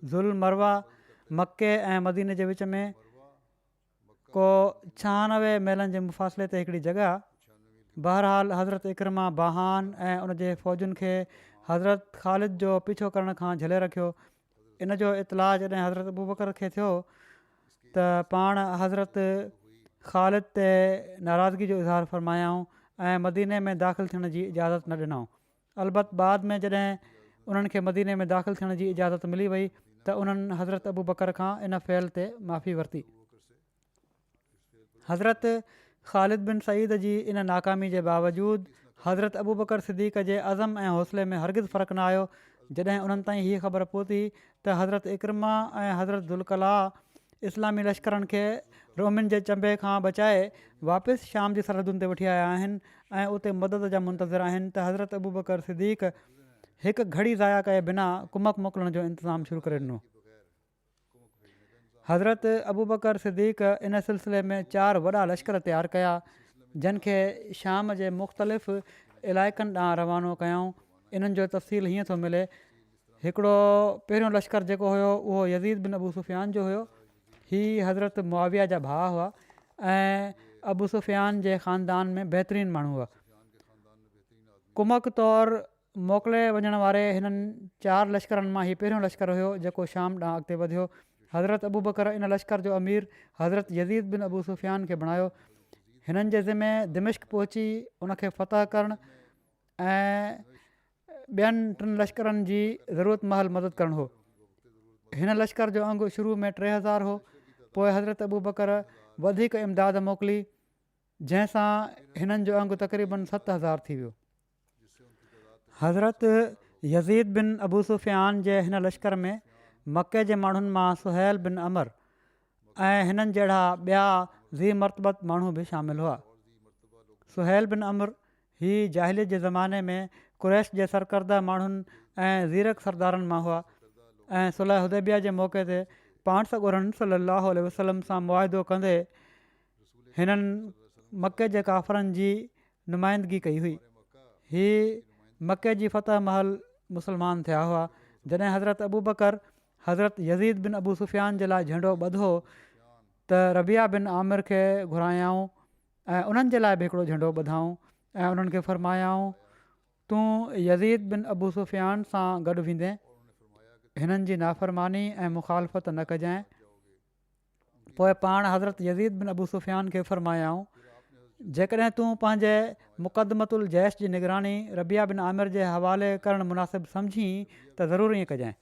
S2: ज़ुल्मरवा मके ऐं मदीने जे विच में को 96 मैलनि जे मुफ़ासिले ते हिकिड़ी जॻह। बहरहाल हज़रत इकरमा बाहान ऐं उनजे फ़ौजुनि खे हज़रत ख़ालिद जो पीछो करण खां झले रखियो। इन जो इतलाउ जॾहिं हज़रत अबू बकर खे थियो त पाण हज़रत ख़ालिद ते नाराज़गी जो इज़हार फ़रमायाऊं ऐं मदीने में दाख़िल थियण जी इजाज़त न ॾिनऊं। अलबत बाद में जॾहिं उन्हनि खे मदीने में दाख़िल थियण जी इजाज़त मिली वई त उन्हनि हज़रत अबू बकर खां इन फ़ैल ते माफ़ी वरिती। हज़रत ख़ालिद बिन सईद जी इन नाकामी जे बावजूदु हज़रत अबू बकर सिद्दीक़ जे अज़म ऐं हौसले में हरगिज़ फ़र्क़ु न आयो। जॾहिं उन्हनि ताईं हीअ ख़बर पहुती त हज़रत इकरमा ऐं हज़रत ज़ुल्क़ला इस्लामी लश्करनि खे रोमिन जे चंबे खां बचाए वापसि शाम जी सरहदुनि ते वठी आया आहिनि ऐं उते मदद जा मुंतज़िर आहिनि, त हज़रत अबू बकर सिद्दीक़ हिकु घड़ी ज़ाया कए बिना कुमक मोकिलण जो इंतज़ामु शुरू करे ॾिनो। हज़रत अबू बकर सिद्दीक़ इन सिलसिले में 4 वॾा लश्कर तयारु कया, जिन खे शाम जे मुख़्तलिफ़ इलाइक़नि ॾांहुं रवानो कयऊं। इन्हनि जो तफ़सील हीअं थो मिले। हिकिड़ो पहिरियों लश्कर जेको हुयो उहो यज़ीद बिन अबू सुफ़ियान जो हुयो। हीअ हज़रत मुआविया जा भाउ हुआ ऐं अबू सुफ़ियान जे ख़ानदान में बहितरीनु माण्हू हुआ। कुमक तौरु मोकिले वञण वारे हिननि 4 लश्करनि मां हीउ पहिरियों लश्कर हुयो जेको शाम ॾांहुं अॻिते वधियो। हज़रत अबू बकर इन लश्कर जो अमीर हज़रत यज़ीद बिन अबू सुफ़ियान खे बणायो। हिननि जे ज़िमे दिमिश्क पहुची उनखे फ़तह करणु ऐं ॿियनि 3 लश्करनि जी ज़रूरत महल मदद करणु हो। हिन लश्कर जो अंगु शुरू में 3000 हो, पोइ हज़रत अबू बकर वधीक इमदाद मोकिली, जंहिंसां हिननि जो अंगु तक़रीबन 7000 थी वियो। हज़रत यज़ीद बिन अबू सुफ़ियान जे हिन लश्कर में मके जे माण्हुनि मां सुहैल बिन अमर ऐं हिननि जहिड़ा ॿिया ज़ी मरतबत माण्हू बि शामिल हुआ। सुहैल बिन अमर ही जाहिलियत जे ज़माने में कुरैश जे सरकर्दा माण्हुनि ऐं ज़ीरक सरदारनि मां हुआ ऐं सुलह हुदैबिया जे मौक़े ते पाण सॻोरन सल्लल्लाहु अलैहि वसल्लम सां मुआहिदो कंदे हिननि मके जे काफ़रनि जी नुमाइंदगी कई हुई। ही मके जी फ़तह महल मुस्लमान थिया हुआ। जॾहिं हज़रत अबू बकर हज़रत यज़ीद बिन अबू सुफ़ियान जे लाइ झंडो ॿधो त रबिया बिन आमिर खे घुरायाऊं ऐं उन्हनि जे लाइ बि हिकिड़ो झंडो ॿधाऊं ऐं उन्हनि खे फ़रमायाऊं तूं यज़ीद बिन अबू सुफ़ियान सां गॾु वेंदे, हिननि जी नाफ़रमानी ऐं मुखालफ़त न कजांइ। पोइ पाण हज़रत यज़ीद बिन अबू सुफ़ियान खे फ़रमायाऊं जेकॾहिं तूं पंहिंजे मुक़दमतुल जैश जी निगरानी रबिया बिन आमिर जे हवाले करणु मुनासिबु सम्झी त ज़रूरु ईअं कजांइ।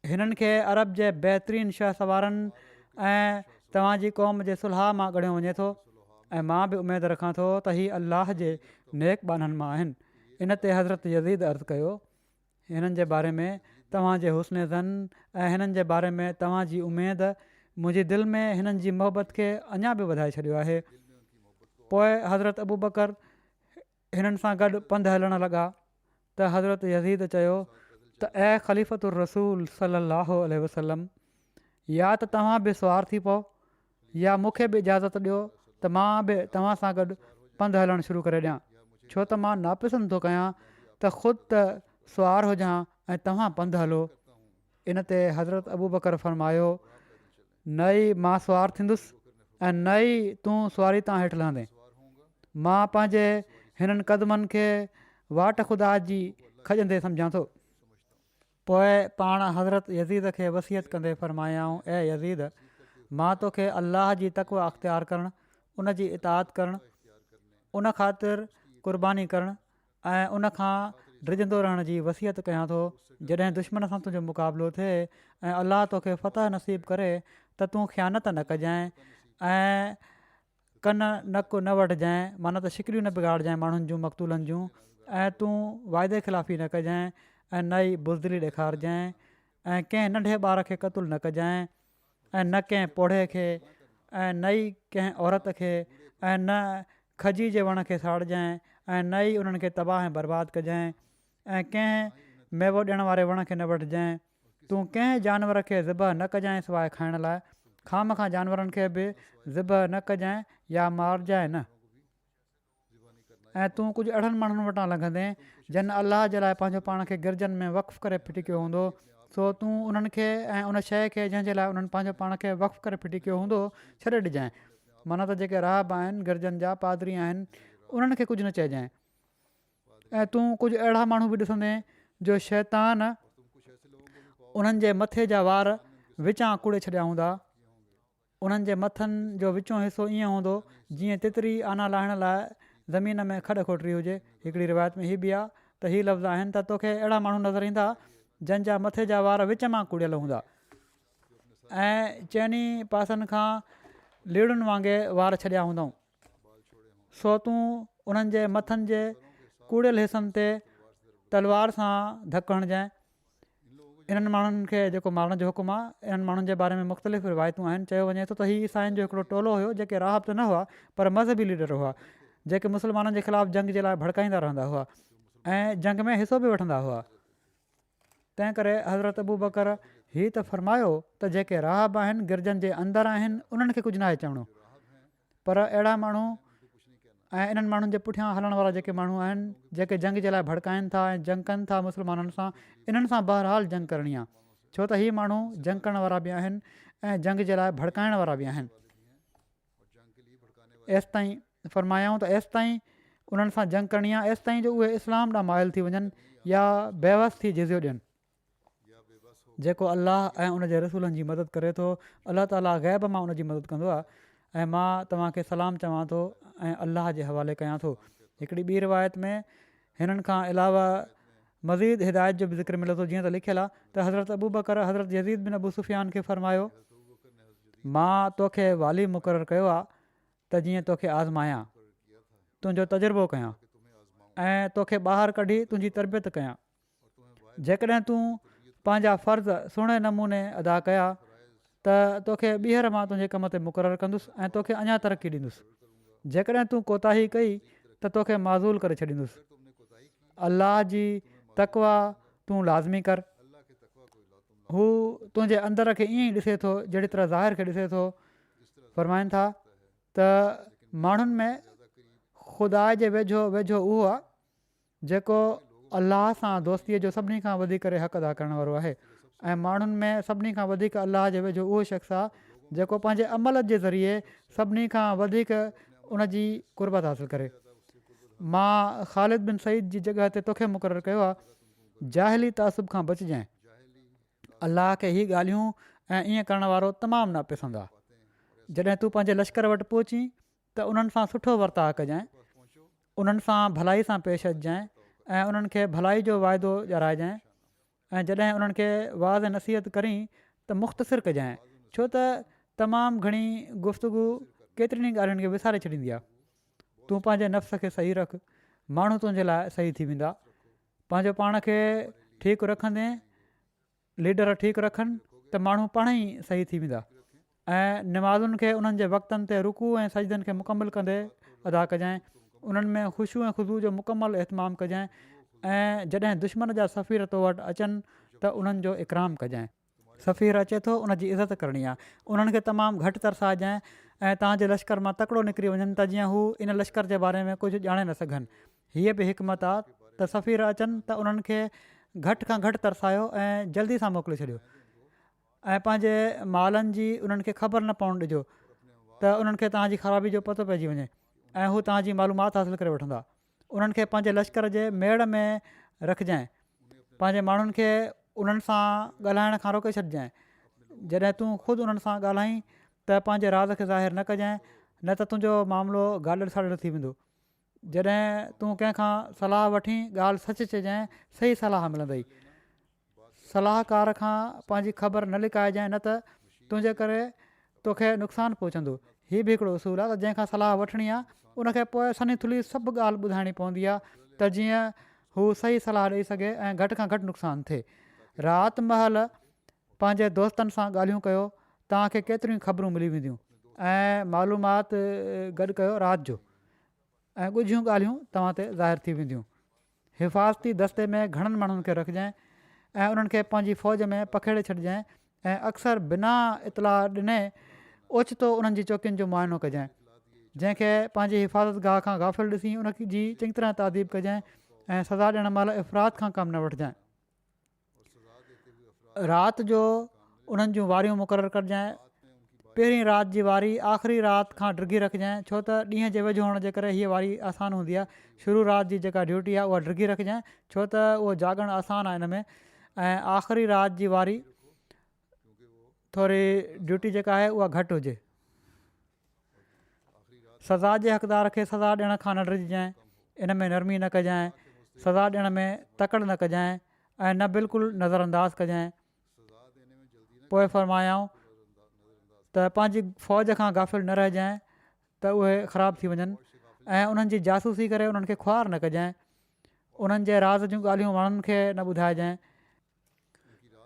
S2: हिननि खे अरब जे बहितरीनु शह सवारनि ऐं तव्हांजी क़ौम जे सुलह मां ॻणियो वञे थो ऐं मां बि उमेदु रखां थो त हीअ अलाह जे नेक बाननि मां आहिनि। इन ते हज़रत यज़ीद अर्ज़ु कयो, हिननि जे बारे में तव्हांजे हुस्न ज़न ऐं हिननि जे बारे में तव्हांजी उमेद मुंहिंजी दिलि में हिननि जी मोहबत खे अञा बि वधाए छॾियो आहे। पोइ हज़रत अबू बकर हिननि सां गॾु पंधु हलणु लॻा त हज़रत यज़ीद चयो त ऐं ख़लीफ़तुर रसूल सलाहु वसलम, या त तव्हां बि सुवार थी पओ या मूंखे बि इजाज़त ॾियो त मां बि तव्हां सां गॾु पंधु हलणु शुरू करे ॾियां, छो त मां नापसंदि थो कयां त ख़ुदि त सुवार हुजां ऐं तव्हां पंधु हलो। इन ते हज़रत अबू बकर फरमायो, न ई मां सुवार थींदुसि ऐं न ई तूं सुवारी तां हेठि लहंदे। मां पंहिंजे हिननि क़दमनि खे वाट ख़ुदा जी खॼंदे सम्झां थो। पोइ पाण हज़रत यज़ीद खे वसियत कंदे फरमायाऊं, ऐं यज़ीद, मां तोखे अलाह जी तक़वा अख़्तियार करणु, उन जी इताअत करणु, उन ख़ातिर क़ुर्बानी करणु ऐं उन खां डिॼंदो रहण जी वसियत कयां थो। जॾहिं दुश्मन सां तुंहिंजो मुक़ाबिलो थिए ऐं अलाह तोखे फ़तह नसीब करे त तूं ख़यानत न कजांइ ऐं कन नकु न वठिजांइ, माना त शिकिलियूं न बिगाड़जांइ माण्हुनि जूं मक़तूलनि जूं, ऐं तूं वाइदे ख़िलाफ़ी न कजांइ ऐं न ई बुज़दिली ॾेखारिजांइ ऐं कंहिं नंढे ॿार खे क़तलु न कजांइ ऐं न कंहिं पोढ़े खे ऐं न ई कंहिं औरत खे ऐं न खजी जे वण खे साड़जांइ ऐं न ई उन्हनि खे तबाह ऐं बर्बादु कजांइ ऐं कंहिं मेवो ॾियण वारे वण खे न वठिजांइ। तूं कंहिं जानवर खे ज़िबह न कजांइ सवाइ खाइण लाइ, खां जानवरनि खे बि ज़िबह न कजांइ या मारजांइ न। ऐं तूं कुझु अहिड़नि माण्हुनि वटां लंघंदे जिन अलाह जे लाइ पंहिंजो पाण खे गिरजनि में वक़्फ़ु करे फिटी कयो हूंदो, सो तूं उन्हनि खे ऐं उन शइ खे जंहिंजे लाइ उन्हनि पंहिंजो पाण खे वक़्फ़ु करे फिटी कयो हूंदो छॾे ॾिजांइ। माना त जेके राहब आहिनि, गिरजनि जा पादरी आहिनि, उन्हनि खे कुझु न चइजांइ। ऐं तूं कुझु अहिड़ा माण्हू बि ॾिसंदे जो शैतान उन्हनि जे मथे जा वार विचां कूड़े छॾिया हूंदा, उन्हनि जे मथनि जो विचों हिसो ईअं हूंदो जीअं तितरी आना लाहिण लाइ ज़मीन में खॾ खोटरी हुजे। हिकिड़ी रिवायत में हीअ बि आहे त हीअ लफ़्ज़ आहिनि त तोखे अहिड़ा माण्हू नज़र ईंदा जंहिंजा मथे जा वार विच मां कूड़ियल हूंदा ऐं चइनी पासनि खां लीड़ुनि वांगुरु वार छॾिया हूंदऊं। सो तूं उन्हनि जे मथनि जे कूड़ियल हिसनि ते तलवार सां धकु हणजांइ। इन्हनि माण्हुनि खे जेको मारण जो हुकुम आहे, इन्हनि माण्हुनि जे बारे में मुख़्तलिफ़ रिवायतूं आहिनि। चयो वञे थो त हीअ ईसाइनि जो हिकिड़ो टोलो हुयो जेके राहब त न हुआ पर मज़हबी लीडर हुआ, जेके मुस्लमाननि जे ख़िलाफ़ु जंग जे लाइ भड़काईंदा रहंदा हुआ ऐं जंग में हिसो बि वठंदा हुआ। तंहिं करे हज़रत अबू बकर हीअ त फ़रमायो त जेके राहब आहिनि, गिरजनि जे अंदरि आहिनि, उन्हनि खे कुझु न आहे चवणो। पर अहिड़ा माण्हू ऐं इन्हनि माण्हुनि जे पुठियां हलण वारा जेके माण्हू आहिनि, जेके जंग जे लाइ भड़काइनि था ऐं जंग कनि था मुस्लमाननि सां, इन्हनि सां बहरहाल जंग करणी आहे, छो त हीअ माण्हू जंग करण वारा बि आहिनि ऐं जंग जे लाइ भड़काइण वारा बि आहिनि। एसि ताईं फ़रमायाऊं त एसि ताईं उन्हनि सां जंग करणी आहे, एसि ताईं जो उहे इस्लाम ॾांहुं माइल थी वञनि या बेवस थी जिज़ियो ॾियनि। जेको अलाह ऐं उनजे रसूलनि जी मदद करे थो, अलाह ताला ग़ैब मां उनजी मदद कंदो आहे। ऐं मां तव्हांखे सलाम चवां थो ऐं अलाह जे हवाले कयां थो। हिकिड़ी ॿी रिवायत में हिननि खां अलावा मज़ीद हिदायत जो बि ज़िक्र मिले थो, जीअं त लिखियलु आहे त हज़रत अबू बकर हज़रत यज़ीद बिन अबू सुफ़ियान खे फ़रमायो, मां तोखे वाली मुक़ररु कयो आहे त जीअं तोखे आज़मायां, तुंहिंजो तजुर्बो कयां ऐं तोखे ॿाहिरि कढी तुंहिंजी तरबियत कयां। जेकॾहिं तूं पंहिंजा फ़र्ज़ सुहिणे नमूने अदा कया त तोखे ॿीहर मां तुंहिंजे कम ते मुक़ररु कंदुसि ऐं तोखे अञा तरक़ी ॾींदुसि। जेकॾहिं तूं कोताही कई त तोखे माज़ूल करे छॾींदुसि। अलाह जी तक़वा तूं लाज़मी कर, हू तुंहिंजे अंदर खे ईअं ई ॾिसे थो जहिड़ी तरह ज़ाहिर खे ॾिसे थो। फ़रमाइनि था त माण्हुनि में ख़ुदा जे वेझो वेझो उहो आहे जेको अलाह सां दोस्तीअ जो सभिनी खां वधीक हक़ अदा करण वारो आहे ऐं माण्हुनि में सभिनी खां वधीक अलाह जे वेझो उहो शख़्स आहे जेको पंहिंजे अमल जे ज़रिए सभिनी खां वधीक उनजी कुर्बत हासिलु करे। मां ख़ालिद बिन सईद जी जॻह ते तोखे मुक़ररु कयो आहे, जाहिली तअसुब खां बचिजांइ। अलाह खे हीअ ॻाल्हियूं ऐं ईअं करण वारो तमामु नापसंदि आहे। जॾहिं तूं पंहिंजे लश्कर वटि पहुची त उन्हनि सां सुठो वर्ताव कजांइ, उन्हनि सां भलाई सां पेश अचिजांइ ऐं उन्हनि खे भलाई जो वाइदो ॾियाराइजांइ ऐं जॾहिं उन्हनि खे वाज़ नसीहत करीं त मुख़्तसिर कजांइ, छो त तमामु घणी गुफ़्तगू केतिरनि ॻाल्हियुनि खे विसारे छॾींदी आहे। तूं पंहिंजे नफ़्स खे सही रख, माण्हू तुंहिंजे लाइ सही थी वेंदा। पंहिंजो पाण खे ठीकु रखंदे लीडर ठीकु रखनि त माण्हू पाण ई सही थी वेंदा ऐं नमाज़ुनि खे उन्हनि जे वक़्तनि ते रुकू ऐं सजदनि खे मुकमल कंदे अदा कजांइ उन्हनि में ख़ुशू ऐं ख़ुशबू जो मुकमल इहतमामु कजांइ ऐं जॾहिं दुश्मन जा सफ़ीर तो वटि अचनि त उन्हनि जो इकराम कजांइ सफ़ीर अचे थो उनजी इज़त करणी आहे उन्हनि खे तमामु घटि तरसाइजांइ ऐं तव्हांजे लश्कर मां तकिड़ो निकिरी वञनि त जीअं हू इन लश्कर जे बारे में कुझु ॼाणे न सघनि हीअ बि हिकमत आहे त सफ़ीर अचनि त उन्हनि खे घटि खां घटि तरसायो ऐं जल्दी सां मोकिले छॾियो ऐं पंहिंजे मालनि जी उन्हनि खे ख़बर न पवणु ॾिजो त उन्हनि खे तव्हांजी ख़राबी जो पतो पइजी वञे ऐं हू तव्हांजी मालूमात हासिलु करे वठंदा उन्हनि खे पंहिंजे लश्कर जे मेड़ में रखिजांइ पंहिंजे माण्हुनि खे उन्हनि सां ॻाल्हाइण खां रोके छॾिजांइ जॾहिं तूं ख़ुदि उन्हनि सां ॻाल्हाईं त पंहिंजे राज़ खे ज़ाहिर न कजांइ न त तुंहिंजो मामिलो ॻाॾड़ साॾड़ थी वेंदो जॾहिं तूं कंहिंखां सलाहु वठी ॻाल्हि सच चइजांइ सही सलाहु मिलंदई सलाहकार खां पंहिंजी ख़बर न लिकाइजांइ न त तुंहिंजे करे तोखे नुक़सानु पहुचंदो हीअ बि हिकिड़ो उसूल आहे त जंहिंखां सलाहु वठणी आहे उनखे पोइ सनी थुली सभु ॻाल्हि ॿुधाइणी पवंदी आहे त जीअं हू सही सलाहु ॾेई सघे ऐं घटि खां घटि नुक़सानु थिए राति महल पंहिंजे दोस्तनि सां ॻाल्हियूं कयो तव्हांखे केतिरियूं ख़बरूं मिली वेंदियूं ऐं मालूमात गॾु कयो राति जो ऐं ॻुझियूं ॻाल्हियूं तव्हां ते ज़ाहिर थी वेंदियूं हिफ़ाज़ती दस्ते में घणनि माण्हुनि खे रखिजांइ ऐं उन्हनि खे पंहिंजी फ़ौज में पखेड़े छॾिजांइ ऐं अक्सर बिना इतलाह ॾिने ओचितो उन्हनि जी चौकियुनि जो मुआइनो कजांइ जंहिंखे पंहिंजी हिफ़ाज़त गाह खां गाफ़िल ॾिसी उन जी चङी तरह तादीब कजांइ ऐं सज़ा ॾियण महिल इफ़रात खां कमु न वठिजांइ राति जो उन्हनि जूं वारियूं मुक़ररु कजांइ पहिरीं राति जी वारी आख़िरी राति खां डिघी रखिजांइ छो त ॾींहं जे वेझो हुअण जे करे हीअ वारी आसान हूंदी आहे शुरू राति जी जेका ड्यूटी आहे उहा डिघी रखिजांइ छो त उहो जाॻणु आसानु आहे हिन में ऐं आख़िरी राति जी वारी थोरी ड्यूटी जेका आहे उहा घटि हुजे सज़ा जे हक़दार खे सज़ा ॾियण खां न डिॼजांइ इन में नरमी न कजांइ सज़ा ॾियण में तकड़ि न कजांइ ऐं न बिल्कुलु नज़रअंदाज़ कजांइ पोइ फ़रमायाऊं त पंहिंजी फ़ौज खां गाफ़िल न रहिजांइ त उहे ख़राबु थी वञनि ऐं उन्हनि जी जासूसी करे उन्हनि खे ख़्वार न कजांइ उन्हनि जे राज़ जूं ॻाल्हियूं माण्हुनि खे न ॿुधाइजांइ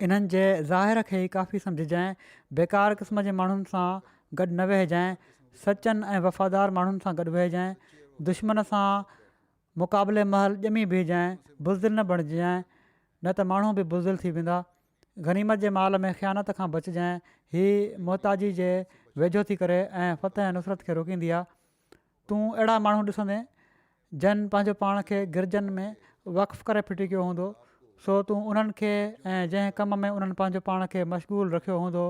S2: इन्हनि जे ज़ाहिर खे ई काफ़ी सम्झजांइ बेकार क़िस्म जे माण्हुनि सां गॾु न वेहिजांइ सचनि ऐं वफ़ादार माण्हुनि सां गॾु वेहिजांइ दुश्मन सां मुक़ाबले महल ॼमी बीहजांइ बुज़दिल न बणिजांइ न त माण्हू बि बुज़दिल थी वेंदा गनीमत जे माल में ख़यानत खां बचिजांइ हीअ मोहताजी जे वेझो थी करे ऐं फ़तह ऐं नुसरत खे रोकींदी आहे तूं अहिड़ा माण्हू ॾिसंदे जन पंहिंजो पाण खे गिरजनि में वक़फ़ करे फिटी कयो हूंदो सो तूं उन्हनि खे ऐं जंहिं कम में उन्हनि पंहिंजो पाण खे मशगूल रखियो हूंदो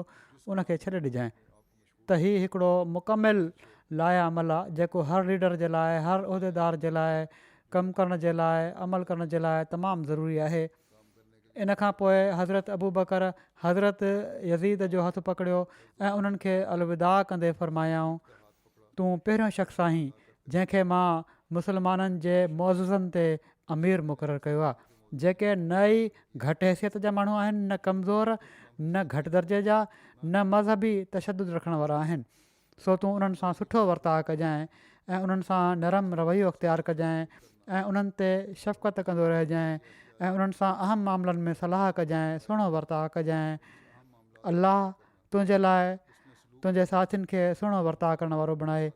S2: उनखे छॾे ॾिजांइ त हीउ हिकिड़ो मुकमिल लाया अमल आहे जेको हर लीडर जे लाइ हर उहिदेदार जे लाइ कमु करण जे लाइ अमल करण जे लाइ तमामु ज़रूरी आहे इन खां पोइ हज़रत अबू बकर हज़रत यज़ीद जो हथु पकड़ियो ऐं उन्हनि खे अलविदा कंदे फ़रमायाऊं तूं पहिरियों शख़्स आहीं जंहिंखे मां मुस्लमाननि जे मौज़ूज़नि ते अमीर मुक़ररु कयो आहे जेके न ई घटि हैसियत जा माण्हू आहिनि न कमज़ोर न घटि दर्जे जा न मज़हबी तशदुद रखण वारा आहिनि सो तूं उन्हनि सां सुठो वर्ताउ कजांइ ऐं उन्हनि सां नरम रवैयो अख़्तियारु कजांइ ऐं उन्हनि ते शफ़क़त कंदो रहिजांइ ऐं उन्हनि सां अहम मामलनि में सलाह कजांइ सुहिणो वर्ताउ कजांइ अलाह तुंहिंजे लाइ तुंहिंजे साथियुनि खे सुहिणो वर्ताउ करण वारो बणाए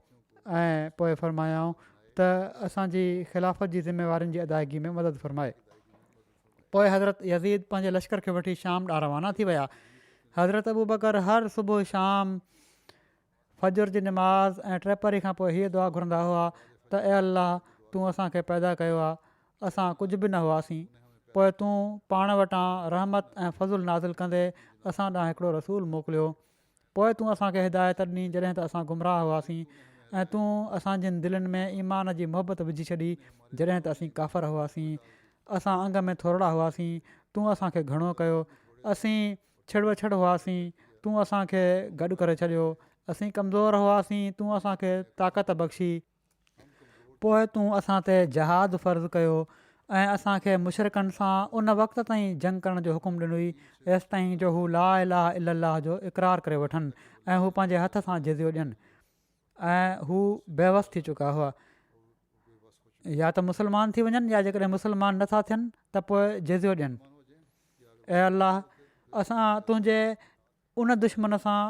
S2: ऐं पोइ फ़रमायाऊं त असांजी ख़िलाफ़त जी ज़िमेवारियुनि जी अदायगी में मदद फ़रमाए पोइ हज़रत यज़ीद पंहिंजे लश्कर खे वठी शाम ॾांहुं रवाना थी विया हज़रत अबू बकर हर सुबुह शाम फजर जी नमाज़ ऐं टेपरी खां पोइ हीअ दुआ घुरंदा हुआ त ए अलाह तूं असांखे पैदा कयो आहे असां कुझु बि न हुआसीं पोइ तूं पाण वटां रहमत ऐं फज़ुल नाज़िल कंदे असां ॾांहुं हिकिड़ो रसूल मोकिलियो पोइ तूं असांखे हिदायत ॾिनी जॾहिं त असां गुमराह हुआसीं ऐं तूं असांजनि दिलनि में ईमान जी मोहबत विझी छॾी जॾहिं त असीं काफ़र हुआसीं असां अंग में थोरा हुआसीं तूं असांखे घणो कयो असीं छिड़वछड़ हुआसीं तूं असांखे गॾु करे छॾियो असीं कमज़ोर हुआसीं तूं असांखे ताक़त बख़्शी पोइ तूं असां ते जहाद फ़र्ज़ु कयो ऐं असांखे मुशरिकनि सां उन वक़्त ताईं जंग करण जो हुकुम ॾिनई एसि ताईं जो हू ला इलाहा इल्लल्लाह जो इक़रार करे वठनि ऐं हू पंहिंजे हथ सां जिज़ियो ॾियनि ऐं हू बेवस थी चुका हुआ या त मुस्लमान थी वञनि या जेकॾहिं मुस्लमान नथा थियनि त पोइ जिज़ियो ॾियनि ऐं अलाह असां तुंहिंजे उन दुश्मन सां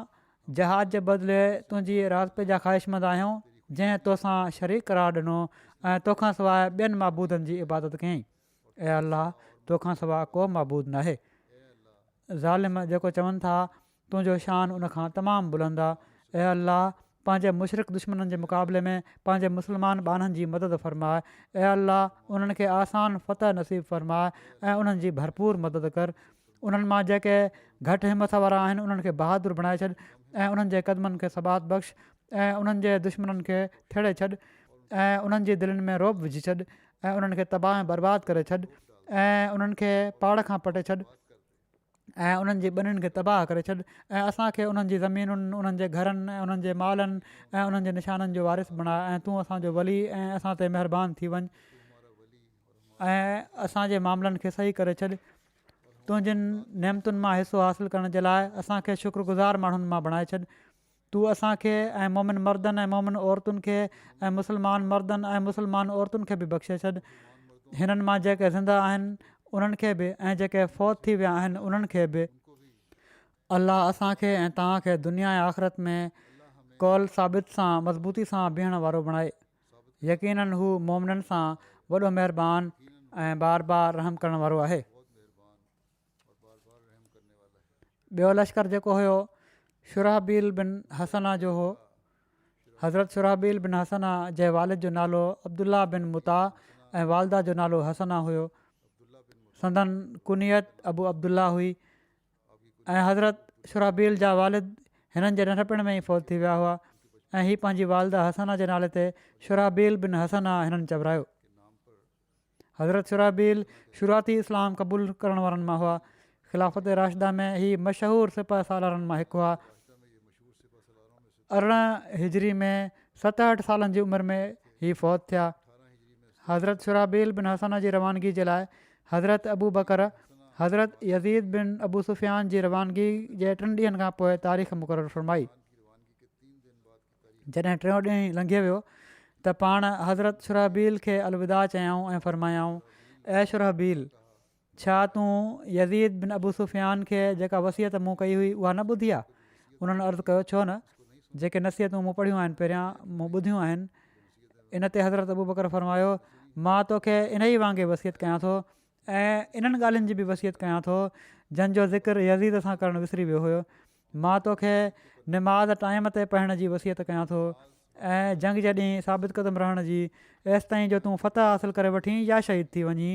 S2: जहाज़ जे बदिले तुंहिंजी राज़ जा ख़्वाहिशमंद आहियूं जंहिं तोसां शरीक करार ॾिनो ऐं तोखां सवाइ ॿियनि महबूदनि जी इबादत कयईं। ऐं अलाह तोखां सवाइ को महबूद नाहे। ज़ालिम जेको चवनि था तुंहिंजो शान उनखां तमामु बुलंद आहे। ऐं अलाह पंहिंजे मुशरिक़ दुश्मननि जे मुक़ाबले में पंहिंजे मुस्लमान ॿारनि जी मदद फ़रमाए। ऐं अलाह उन्हनि खे आसान फ़तह नसीबु फ़रमाए ऐं उन्हनि जी भरपूर मदद कर। उन्हनि मां जेके घटि हिमत वारा आहिनि उन्हनि खे बहादुर बणाए छॾ ऐं उन्हनि जे क़दमनि खे सबात बख़्श ऐं उन्हनि जे दुश्मननि खे थिड़े छॾ ऐं उन्हनि जी दिलनि में रोब विझी छॾ ऐं उन्हनि खे तबाह ऐं बर्बादु करे छॾ ऐं उन्हनि खे पाड़ खां पटे छॾ ऐं उन्हनि जी ॿनियुनि खे तबाह करे छॾ ऐं असांखे उन्हनि जी ज़मीनुनि उन्हनि जे घरनि ऐं उन्हनि जे मालनि ऐं उन्हनि जे निशाननि जो वारिस बणाए ऐं तूं असांजो वली ऐं असां ते महिरबानी थी वञ ऐं असांजे मामलनि खे सही करे छॾ। तुंहिंजियुनि नेमतुनि मां हिसो हासिलु करण जे लाइ असांखे शुक्रगुज़ार माण्हुनि मां बणाए छॾ। तूं असांखे ऐं मोमिन मर्दनि ऐं मोमिन औरतुनि खे ऐं मुस्लमान मर्दनि ऐं मुस्लमान औरतुनि खे बि बख़्शे छॾ। हिननि मां जेके ज़िंदा आहिनि उन्हनि खे बि ऐं जेके फ़ौत थी विया आहिनि उन्हनि खे बि अलाह असांखे ऐं तव्हांखे दुनिया ऐं आख़िरत में कौल साबित सां मज़बूती सां बीहण वारो बणाए। यकीनन हू मोमिननि सां वॾो महिरबानी ऐं बार बार रहम करण वारो आहे। ॿियो लश्कर जेको हुयो शुराहबील बिन हसना जो हो। हज़रत शुराहबील बिन हसना जे वालिद जो नालो अब्दुल्ला बिन मुता ऐं वालदा जो नालो हसना हुयो। संदन कुनियत अबू अब्दुल्ला हुई ऐं हज़रत शुराहबील जा वालिद हिननि जे नंढपण में ई फ़ौत थी विया हुआ ऐं हीअ पंहिंजी वालदा हसना जे नाले ते शुराहबील बिन हसना हिननि चवरायो। हज़रत शुराहबील शुरूआती इस्लाम क़बूल करण वारनि मां हुआ। ख़िलाफ़त राशिदा में हीअ मशहूरु सिपह सालारनि मां हिकु हुआ। 18 हिजरी में 67 सालनि जी उमिरि में हीअ फ़ौत थिया। हज़रत शुराहबील बिन हसना जी रवानगी जे लाइ हज़रत अबू बकर हज़रत यज़ीद बिन अबू सुफ़ियान जी रवानगी जे 3 ॾींहंनि खां पोइ तारीख़ मुक़ररु फ़रमाई। जॾहिं 3 ॾींहुं लंघे वियो त पाण हज़रत शुराहबील खे अलविदा चयाऊं ऐं फ़रमायाऊं ऐं शुराहबील छा तूं यज़ीद बिन अबू सुफ़ियान खे जेका वसियत मूं कई हुई उहा न ॿुधी आहे? उन्हनि अर्ज़ु कयो छो न, जेके नसीहतूं मूं पढ़ियूं आहिनि पहिरियां मूं ॿुधियूं आहिनि। इन ते हज़रत अबू बकर फ़रमायो मां तोखे इन ई वांगुरु वसियत कयां थो ऐं इन्हनि ॻाल्हियुनि जी बि वसियत कयां थो जंहिंजो ज़िक्र यज़ीद सां करणु विसरी वियो हुयो। मां तोखे निमाज़ टाइम ते पढ़ण जी वसियत कयां थो ऐं जंग जे ॾींहुं साबित क़दम रहण जी एसि ताईं जो तूं फ़तह हासिलु करे वठी या शहीद थी वञी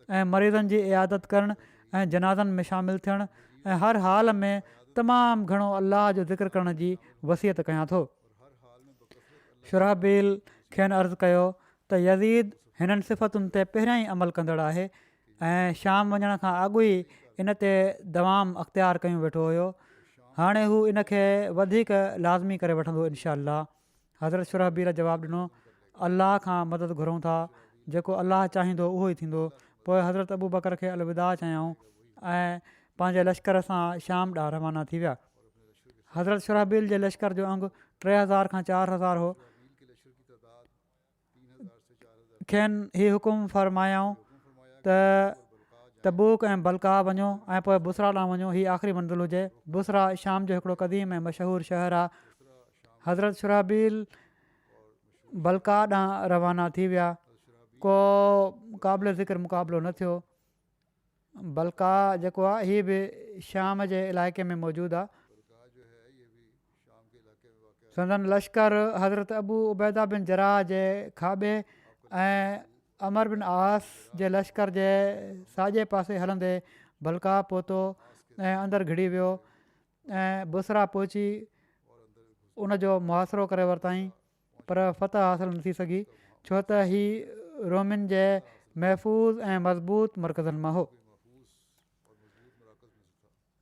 S2: ऐं मरीज़नि जी इयादत करणु ऐं जनाज़नि में शामिलु थियणु ऐं हर हाल में तमामु घणो अलाह जो ज़िक्र करण जी वसियत कयां थो। शुराहबील खेनि अर्ज़ु कयो त यज़ीद हिननि सिफ़तुनि ते पहिरियां ई अमल कंदड़ आहे ऐं शाम वञण खां अॻु ई इन ते दवाम अख़्तियार कयूं वेठो हुयो। हाणे हू इन खे वधीक लाज़मी करे वठंदो इनशा अल्लाह। हज़रत शुराहबील जवाबु ॾिनो अलाह खां मदद घुरूं था, जेको अलाह चाहींदो उहो ई थींदो। पोइ हज़रत अबू बकर खे अलविदा चयाऊं ऐं पंहिंजे लश्कर सां शाम ॾांहुं रवाना थी विया। हज़रत शुराहबील जे लश्कर जो अंगु 3000 खां 4000 हो। खेनि हीउ हुकुम फ़रमायाऊं त तबूक ऐं बलका वञो ऐं पोइ बुसरा ॾांहुं वञो। हीअ आख़िरी मंज़िल हुजे। बुसरा शाम जो हिकिड़ो क़दीम ऐं मशहूरु शहरु आहे। हज़रत शुराहबील बलका ॾांहुं रवाना थी विया। को क़ाबिल ज़िक्र मुक़ाबिलो न थियो। बलका जेको आहे हीअ बि शाम जे इलाइक़े में मौजूदु आहे। संदन लश्कर हज़रत अबू उबैदा बिन जराह जे खाॿे ऐं अमर बिन आस जे लश्कर जे साॼे पासे हलंदे बलका पहुतो ऐं अंदरि घिड़ी वियो ऐं बुसरा पहुची उनजो मुहासिरो करे वरिताईं, पर फ़तह हासिलु न थी सघी छो त हीअ रोमिन जे महफ़ूज़ ऐं मज़बूत मर्कज़नि मां हो।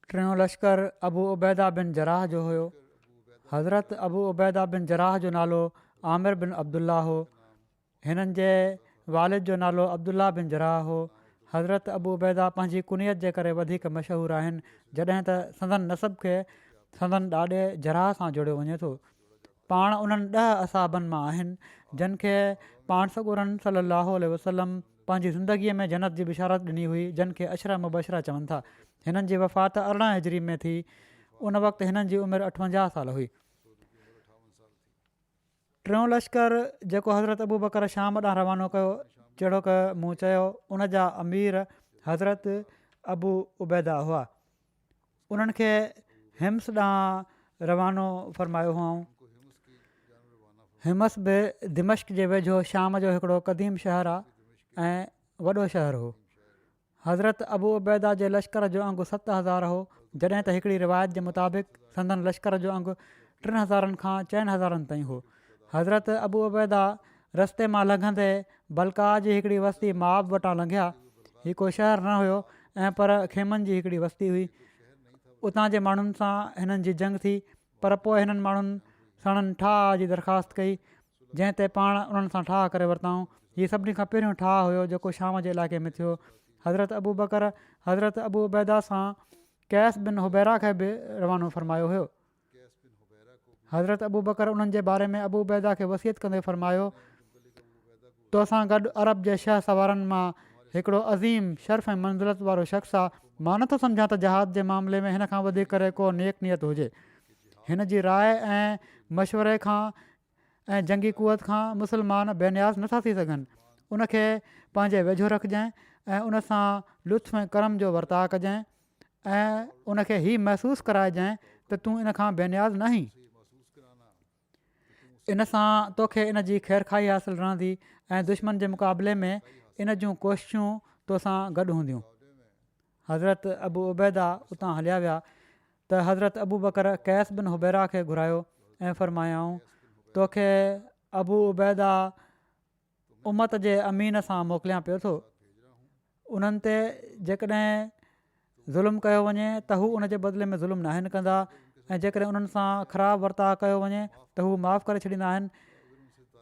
S2: टियों लश्कर अबू उबैदा बिन जराह जो हुयो। हज़रत अबू उबैदा बिन जराह जो नालो आमिर बिन अब्दुल्ला हो। हिननि जे वालिद जो नालो अब्दुल्ला बिन जराह हो। हज़रत अबू उबैदा पंहिंजी कुनियत जे करे वधीक मशहूरु आहिनि, जॾहिं त संदन नसब खे संदन ॾाॾे जराह सां जोड़ियो वञे थो। पाण उन्हनि 10 असाबनि मां आहिनि जिन खे पाण सॻुरनि सलाहु अलैहि वसलम पंहिंजी ज़िंदगीअ में जन्नत जी बिशारत ॾिनी हुई, जिन खे अशरा मुबशरा चवनि था। हिननि जी वफ़ात 18 हिजरी में थी। उन वक़्तु हिननि जी उमिरि 58 साल हुई। टियों लश्कर जेको हज़रत अबू बकर शाम ॾांहुं रवानो कयो, जहिड़ो की मूं चयो, उन जा अमीर हज़रत अबू उबैदा हुआ। उन्हनि खे हिम्स ॾांहुं रवानो फ़रमायो हुअऊं। हिमस बि दिमश्क जे वेझो शाम जो हिकिड़ो क़दीम शहरु आहे ऐं वॾो शहरु हो। हज़रत अबू उबैदा जे लश्कर जो अंगु 7000 हो, जॾहिं त हिकिड़ी रिवायत जे मुताबिक़ संदन लश्कर जो अंगु 3000 खां 4000 ताईं हो। हज़रत अबू उबैदा रस्ते मां लंघंदे बलका जी हिकिड़ी वस्ती माब वटां लंघिया। हीउ को शहरु न हुयो ऐं पर खेमनि जी हिकिड़ी वस्ती हुई। उतां जे माण्हुनि सां हिननि जी जंग थी, पर पोइ हिननि माण्हुनि सणनि ठाह जी दरख़्वास्त कई, जंहिं ते पाण उन्हनि सां ठाह करे वरिताऊं। हीअ सभिनी खां पहिरियों ठाह हुयो जेको शाम जे इलाइक़े में थियो। हज़रत अबू बकर हज़रत अबू उबैदा सां कैस बिन हुबैरा खे बि रवानो फ़रमायो हुयो। हज़रत अबू बकर उन्हनि जे बारे में अबू उबैदा खे वसियत कंदे फ़रमायो, तोसां गॾु अरब जे शह सवारनि मां हिकिड़ो अज़ीम शर्फ़ ऐं मंज़िलत वारो शख़्स आहे। मां नथो सम्झां त जहाद जे मामले में हिन खां वधीक करे को नेक नियत हुजे। हिन जी राय ऐं मशवरे खां ऐं जंगी कुवत खां मुस्लमान बेनियाज़ नथा थी सघनि। उनखे पंहिंजे वेझो रखजांइ ऐं उन सां लुत्फ़ ऐं करम जो वर्ताउ कजांइ ऐं उनखे हीउ महसूसु कराइजांइ त तूं इन खां बेनियाज़ न आहीं। इन सां तोखे इन जी ख़ैर खाई हासिलु रहंदी ऐं दुश्मन जे मुक़ाबले में इन जूं कोशिशूं तोसां गॾु हूंदियूं। हज़रत अबू उबैदा उतां हलिया विया त हज़रत अबू बकर कैस बिन हुबैरा खे घुरायो ऐं फ़रमायाऊं, तोखे अबू उबैदा उमत जे अमीन सां मोकिलियां पियो थो। उन्हनि ते जेकॾहिं ज़ुल्म कयो वञे त हू उन जे बदिले में ज़ुल्म नाहिनि कंदा ऐं जेकॾहिं उन्हनि सां ख़राबु वर्ताउ कयो वञे त हू माफ़ु करे छॾींदा आहिनि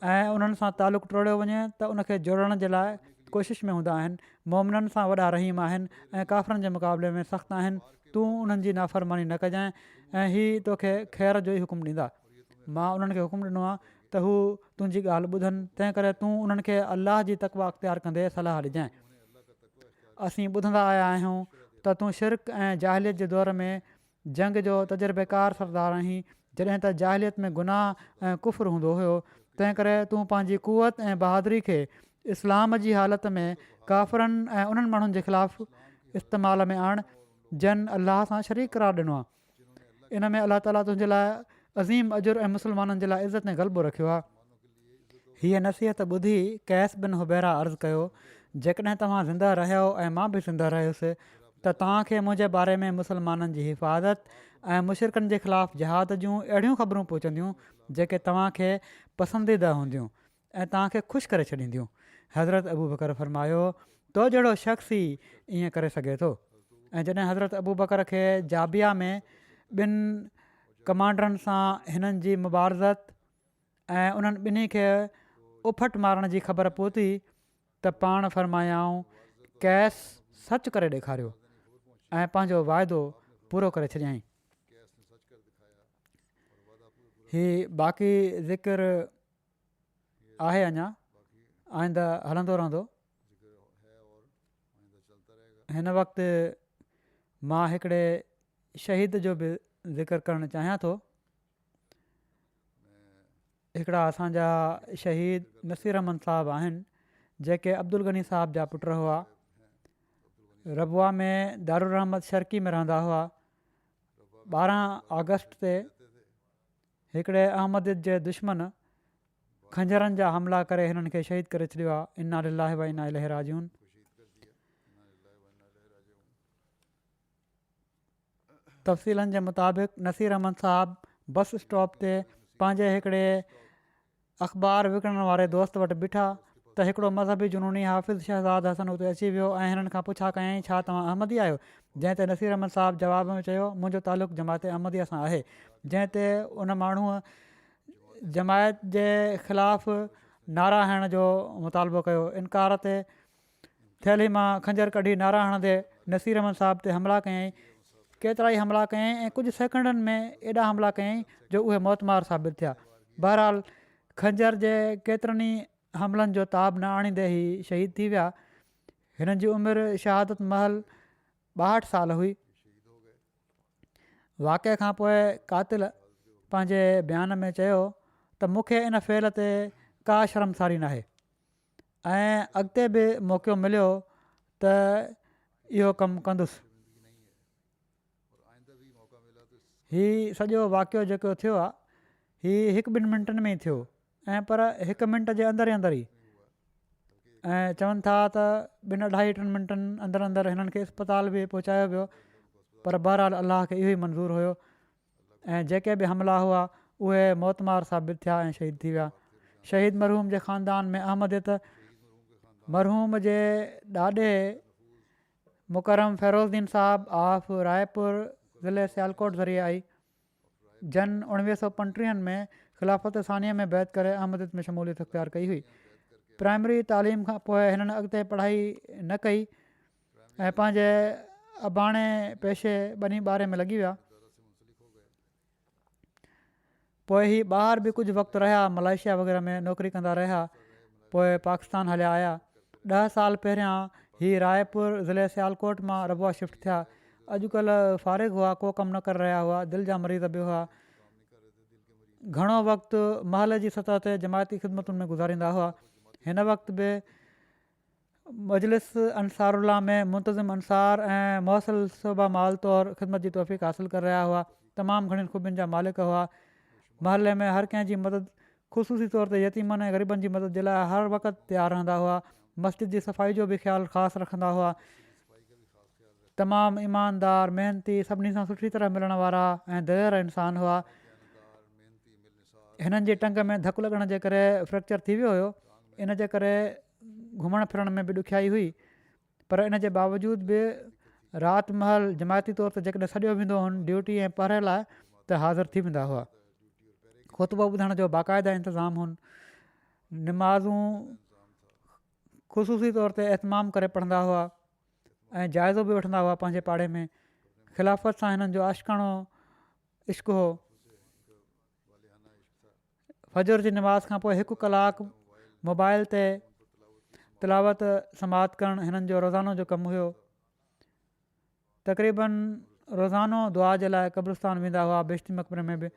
S2: ऐं उन्हनि सां तालुक़ु टोड़ियो वञे त उनखे जोड़ण जे लाइ कोशिशि में हूंदा आहिनि। मोमिननि सां वॾा रहीम आहिनि ऐं काफ़रनि जे मुक़ाबले में सख़्तु आहिनि। तूं उन्हनि जी नाफ़रमानी न कजांइ ऐं हीअ तोखे ख़ैर जो ई हुकुम ॾींदा। मां उन्हनि खे हुकुम ॾिनो आहे त हू तुंहिंजी ॻाल्हि ॿुधनि, तंहिं करे तूं उन्हनि खे अलाह जी तक़वा अख़्तियार कंदे सलाह ॾिजांइ। असीं ॿुधंदा आया आहियूं त तूं शिरक ऐं जाहिलियत जे दौर में जंग जो तजुर्बेकार सरदार आहीं, जॾहिं त जाहिलियत में गुनाह ऐं कुफ़र हूंदो हुयो। तंहिं करे तूं पंहिंजी कुवत ऐं बहादुरी खे इस्लाम जी हालति में काफ़रनि ऐं उन्हनि माण्हुनि जे ख़िलाफ़ु इस्तेमाल में आण जन अलाह सां शरीक करार ॾिनो आहे। इन में अलाह ताला तुंहिंजे लाइ अज़ीम अजुर ऐं मुस्लमाननि जे लाइ इज़त ऐं ग़लबो रखियो आहे। हीअ नसीहत ॿुधी कैस बिन हुबैरा अर्ज़ु कयो, जेकॾहिं तव्हां ज़िंदा रहियो ऐं मां बि ज़िंदा रहियुसि त तव्हांखे मुंहिंजे बारे में मुस्लमाननि जी हिफ़ाज़त ऐं मुशरिकनि जे ख़िलाफ़ु जहाद जूं अहिड़ियूं ख़बरूं पहुचंदियूं जेके तव्हांखे पसंदीदा हूंदियूं ऐं तव्हांखे ख़ुशि करे छॾींदियूं। हज़रत अबू बकर फ़रमायो, तो जहिड़ो शख़्स ई ईअं करे सघे थो। ऐं जॾहिं हज़रत अबू बकर खे जाबिया में ॿिनि कमांडरनि सां हिननि जी मुबारज़त ऐं उन्हनि ॿिन्ही खे उफट मारण जी ख़बर पहुती त पाण फ़रमायाऊं, कैस सच करे ॾेखारियो ऐं पंहिंजो वाइदो पूरो करे छॾियईं। हीअ बाक़ी ज़िक्र आहे, अञा आईंदा हलंदो रहंदो। हिन वक़्तु मां हिकिड़े शहीद जो बि ज़िक्र करणु चाहियां थो। हिकिड़ा असांजा शहीद नसीर अहमद साहबु आहिनि, जेके अब्दुल गनी साहब जा पुट हुआ। रबुआ में दारुल रहमत शर्की में रहंदा हुआ। 12 अगस्त ते हिकिड़े अहमद जे दुश्मन खंजरनि जा हमला करे हिननि खे शहीद करे छॾियो आहे। इन्ना लिल्लाहि व इन्ना इलैहि राजिऊन। तफ़सीलनि जे मुताबिक़ नसीर अहमद साहबु बस स्टॉप ते पंहिंजे हिकिड़े अख़बार विकिणण वारे दोस्त वटि बीठा त हिकिड़ो मज़हबी जुनूनी हाफ़िज़ शहज़ाद हसन उते अची वियो ऐं हिननि खां पुछा कयईं, छा तव्हां अहमदी आहियो? जंहिं ते नसीर अहमद साहबु जवाब में चयो, मुंहिंजो तालुक़ु जमायत अहमदीअ सां आहे। जंहिं ते उन माण्हूअ जमायत जे ख़िलाफ़ु नारा हणण जो मुतालबो कयो। इनकार ते थैली मां खंजर कढी नारा हणंदे नसीर अहमद साहब ते हमला कयईं। केतिरा ई हमला कयईं ऐं कुझु सेकंडनि में एॾा हमला कयईं जो उहे मौतमार साबित थिया। बहरहाल खंजर जे केतिरनि ई हमलनि जो ताब न आणींदे ई शहीद थी विया। हिननि जी उमिरि शहादत महल 62 साल हुई। वाक़े खां पोइ कातिल पंहिंजे बयान में चयो त मूंखे इन फ़ेल ते का शर्मसारी नाहे ऐं अॻिते बि मौक़ो मिलियो त इहो कमु कंदुसि। हीउ सॼो वाक़ियो जेको थियो आहे हीउ 1-2 मिंटनि में ई थियो ऐं पर 1 मिंट जे अंदरि ई अंदरि ई ऐं चवनि था त 2-2.5-3 मिंटनि अंदरि अंदरि हिननि खे अस्पताल बि पहुचायो वियो। पर बहरहाल अलाह खे इहो ई मंज़ूरु हुयो ऐं जेके बि हमला हुआ उहे मौतमार साबित थिया ऐं शहीद थी विया। शहीद मरहूम जे ख़ानदान में अहमदियत मरहूम जे ॾाॾे मुकरम फ़ैरोज़दीन साहब ऑफ रायपुर ज़िले सियालकोट ज़रिए आई। जन 1935 में ख़िलाफ़त सानिया में बैत करे अहमदियत में शमूलियत इख़्तियार कई हुई। प्राइमरी तालीम खां पोइ हिननि अॻिते पढ़ाई न कई ऐं पंहिंजे अबाणे पेशे ॿनी ॿारे में लॻी विया। पोइ ही ॿाहिरि बि कुझु वक़्तु रहिया, मलेशिया वग़ैरह में नौकिरी कंदा रहिया। पोइ पाकिस्तान हलिया आया। 10 साल पहिरियां ही रायपुर ज़िले सियालकोट मां रबुआ शिफ्ट थिया। अॼुकल्ह फ़ारिग़ हुआ, को कमु न करे रहिया हुआ, दिलि जा मरीज़ बि हुआ। घणो वक़्तु महल जी सतह ते जमायती ख़िदमतुनि में गुज़ारींदा हुआ। हिन वक़्तु बि मजलिस अंसारुल्लाह में मुंतज़िम अंसार ऐं मौसल सूबा माल तौरु ख़िदमत जी तौफ़ीक़ हासिलु करे रहिया हुआ। तमामु घणियुनि ख़ूबियुनि जा मालिक हुआ। महले में हर कंहिं जी मदद, ख़ुशूसी तौर ते यतीमनि ऐं ग़रीबनि जी मदद जे लाइ हर वक़्तु तयारु रहंदा हुआ। मस्जिद जी सफ़ाई जो बि ख़्यालु ख़ासि रखंदा हुआ। तमामु ईमानदार, महिनती, सभिनी सां सुठी तरह मिलण वारा ऐं दिलर इंसान हुआ। हिननि जी टंग में धकु लॻण जे करे फ्रैक्चर थी वियो हुयो। इन जे करे घुमण फिरण में बि ॾुखियाई हुई। पर इन जे बावजूद बि राति महल जमायती तौर ते जेकॾहिं सॼो वेंदो हुन ड्यूटी ऐं पहरे लाइ त हाज़िर थी वेंदा हुआ। ख़ुतबो ॿुधण जो बाक़ाइदा इंतज़ाम हुन। निमाज़ूं ख़ुशूसी तौर ते एतमाम करे पढ़ंदा हुआ ऐं जाइज़ो बि वठंदा हुआ पंहिंजे पाड़े में। ख़िलाफ़त सां हिननि जो आशिकाणो इश्क़ हो। फजर जी नमाज़ खां पोइ 1 कलाकु मोबाइल ते तिलावत समात करणु हिननि जो रोज़ानो जो कमु हुयो। तक़रीबन रोज़ानो दुआ जे लाइ क़ब्रिस्तान वेंदा हुआ, बेश्ती मक़बरे में बि।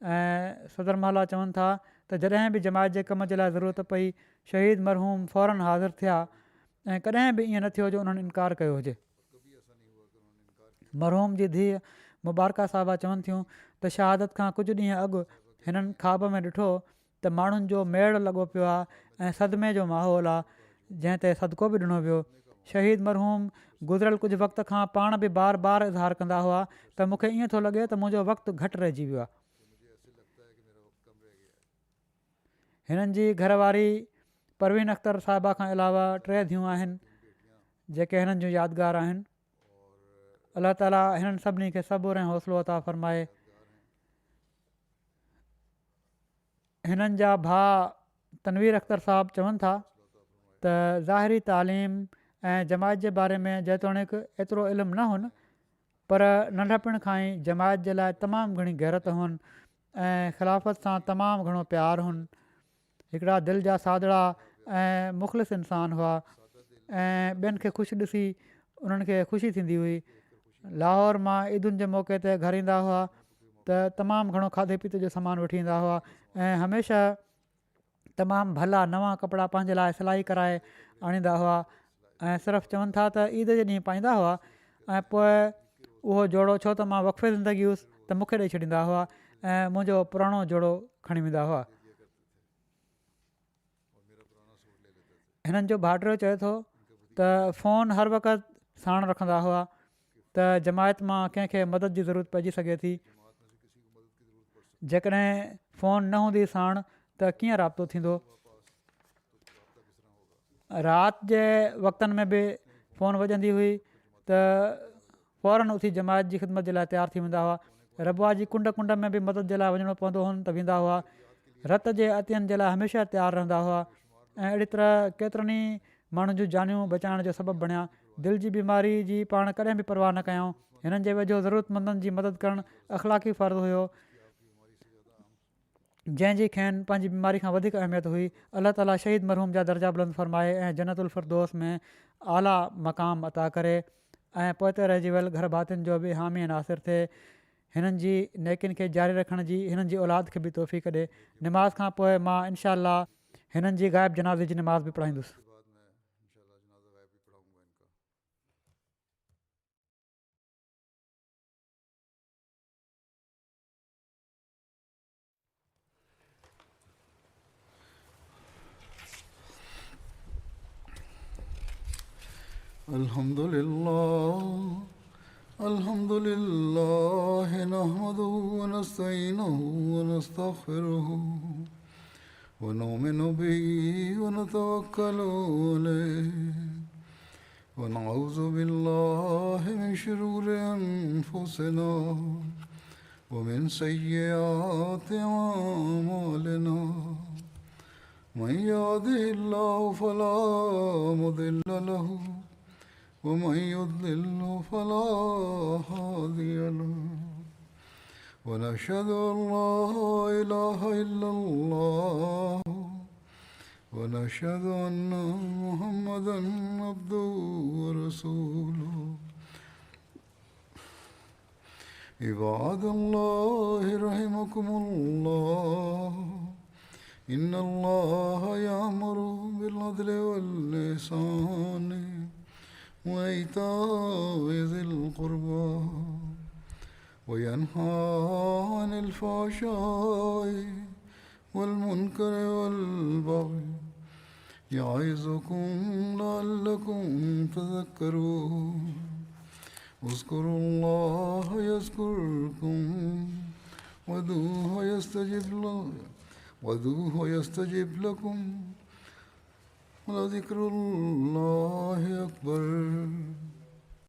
S2: ऐं सदर महला चवनि था त जॾहिं बि जमायत जे कम जे लाइ ज़रूरत पई, शहीद मरहूम फ़ौरन हाज़िर थिया ऐं कॾहिं बि ईअं न थियो जो उन्हनि इनकार कयो हुजे। मरहूम जी धीउ मुबारका साहिबा चवनि थियूं त शहादत खां कुझु ॾींहं अॻु हिननि ख़्वाब में ॾिठो त माण्हुनि जो मेड़ लॻो पियो आहे ऐं सदमे जो माहौल आहे, जंहिं ते सदको बि ॾिनो वियो। शहीद मरहूम गुज़िरियल कुझु वक़्त खां पाण बि बार बार इज़हार कंदा हुआ त मूंखे ईअं थो लॻे त मुंहिंजो वक़्तु घटि रहिजी वियो आहे। हिननि जी घरवारी परवीन अख्तर साहिबा खां अलावा 3 धीअरूं आहिनि जेके हिननि जूं यादगार आहिनि। अलाह ताला हिननि सभिनी खे सबुर ऐं हौसलो अता फ़रमाए। हिननि जा भाउ तनवीर अख्तर साहब चवनि था त ज़ाहिरी तालीम ऐं जमायत जे बारे में जेतोणीकि एतिरो इल्मु न हुन, पर नंढपण खां ई जमायत जे लाइ तमामु घणी गैरत हुअनि ऐं ख़िलाफ़त सां तमामु घणो प्यारु हुन। हिकिड़ा दिलि जा सादड़ा ऐं मुख़लिस इंसान हुआ ऐं ॿियनि खे ख़ुशि ॾिसी उन्हनि खे ख़ुशी थींदी हुई। लाहौर मां ईदुनि जे मौक़े ते घर ईंदा हुआ त तमामु घणो खाधे पीते जो सामान वठी ईंदा हुआ ऐं हमेशह तमामु भला नवां कपिड़ा पंहिंजे लाइ सिलाई कराए आणींदा हुआ ऐं सिर्फ़ु चवनि था त ईद जे ॾींहुं पाईंदा हुआ ऐं पोइ उहो जोड़ो, छो त मां वक़फ़े ज़िंदगी हुउसि, त मूंखे ॾेई छॾींदा हुआ ऐं मुंहिंजो पुराणो जोड़ो खणी वेंदा हुआ। हिननि जो भाइटियो चए थो त फ़ोन हर वक़्तु साण रखंदा हुआ त जमायत मां कंहिंखे मदद जी ज़रूरत पइजी सघे थी। जेकॾहिं फ़ोन न हूंदी साण त कीअं राब्तो थींदो। राति जे वक़्तनि में बि फ़ोन वॼंदी हुई त फ़ौरन उथी जमायत जी ख़िदमत जे लाइ तयारु थी वेंदा हुआ। रबुआ जी कुंड कुंड में बि मदद जे लाइ वञिणो पवंदो हुन त वेंदा हुआ। रत जे अतियनि जे लाइ हमेशह तयारु रहंदा हुआ ऐं अहिड़ी तरह केतिरनि ई माण्हुनि जूं जानियूं बचाइण जो सबबु बणिया। दिलि जी बीमारी जी पाण कॾहिं बि परवाह न कयूं। हिननि जे वेझो ज़रूरतमंदनि जी मदद करणु अख़लाक़ी फ़र्ज़ु हुयो। जंहिंजी खेनि पंहिंजी बीमारी खां वधीक अहमियत हुई। अलाह ताला शहीद मरहूम जा दर्जा बुलंद फ़रमाए ऐं जन्नतुल फ़िरदौस में आला मक़ाम अता करे ऐं पोइ रहिजी वियल घर भातियुनि जो बि हामी नासिर थिए। हिननि जी नेकिन खे जारी रखण जी हिननि जी औलाद खे बि तोहफ़ी ॾे। निमाज़ खां पोइ मां इनशा हिननि जी ग़ाइब जनाज़े जी निमाज़ बि पढ़ाईंदुसि।
S1: अल्हम्दुलिल्लाह नहमदुहु व नस्तईनुहु व नस्तगफिरुहु व नुमिनु बिही व नतवक्कलु अलैहि व नऊज़ु बिल्लाहि मिन शुरूरि अनफुसिना व मिन सय्यिआति अअमालिना मन यहदिहिल्लाहु फला मुदिल्ल लहु वमन युद्लिल्हु फला हादिय लहु वनशहदु अन ला इलाहा इल्लल्लाह वनशहदु अन्न मुहम्मदन अब्दुहु व रसूलुहु इबादल्लाहि रहिमकुमुल्लाह इन्नल्लाह यअमुरु बिल अदलि वल इहसानि وإيتاء ذي القربى وينهى عن الفحشاء والمنكر والبغي يعظكم لعلكم تذكرون اذكروا الله يذكركم وادعوه يستجب لكم ولذكر الله أكبر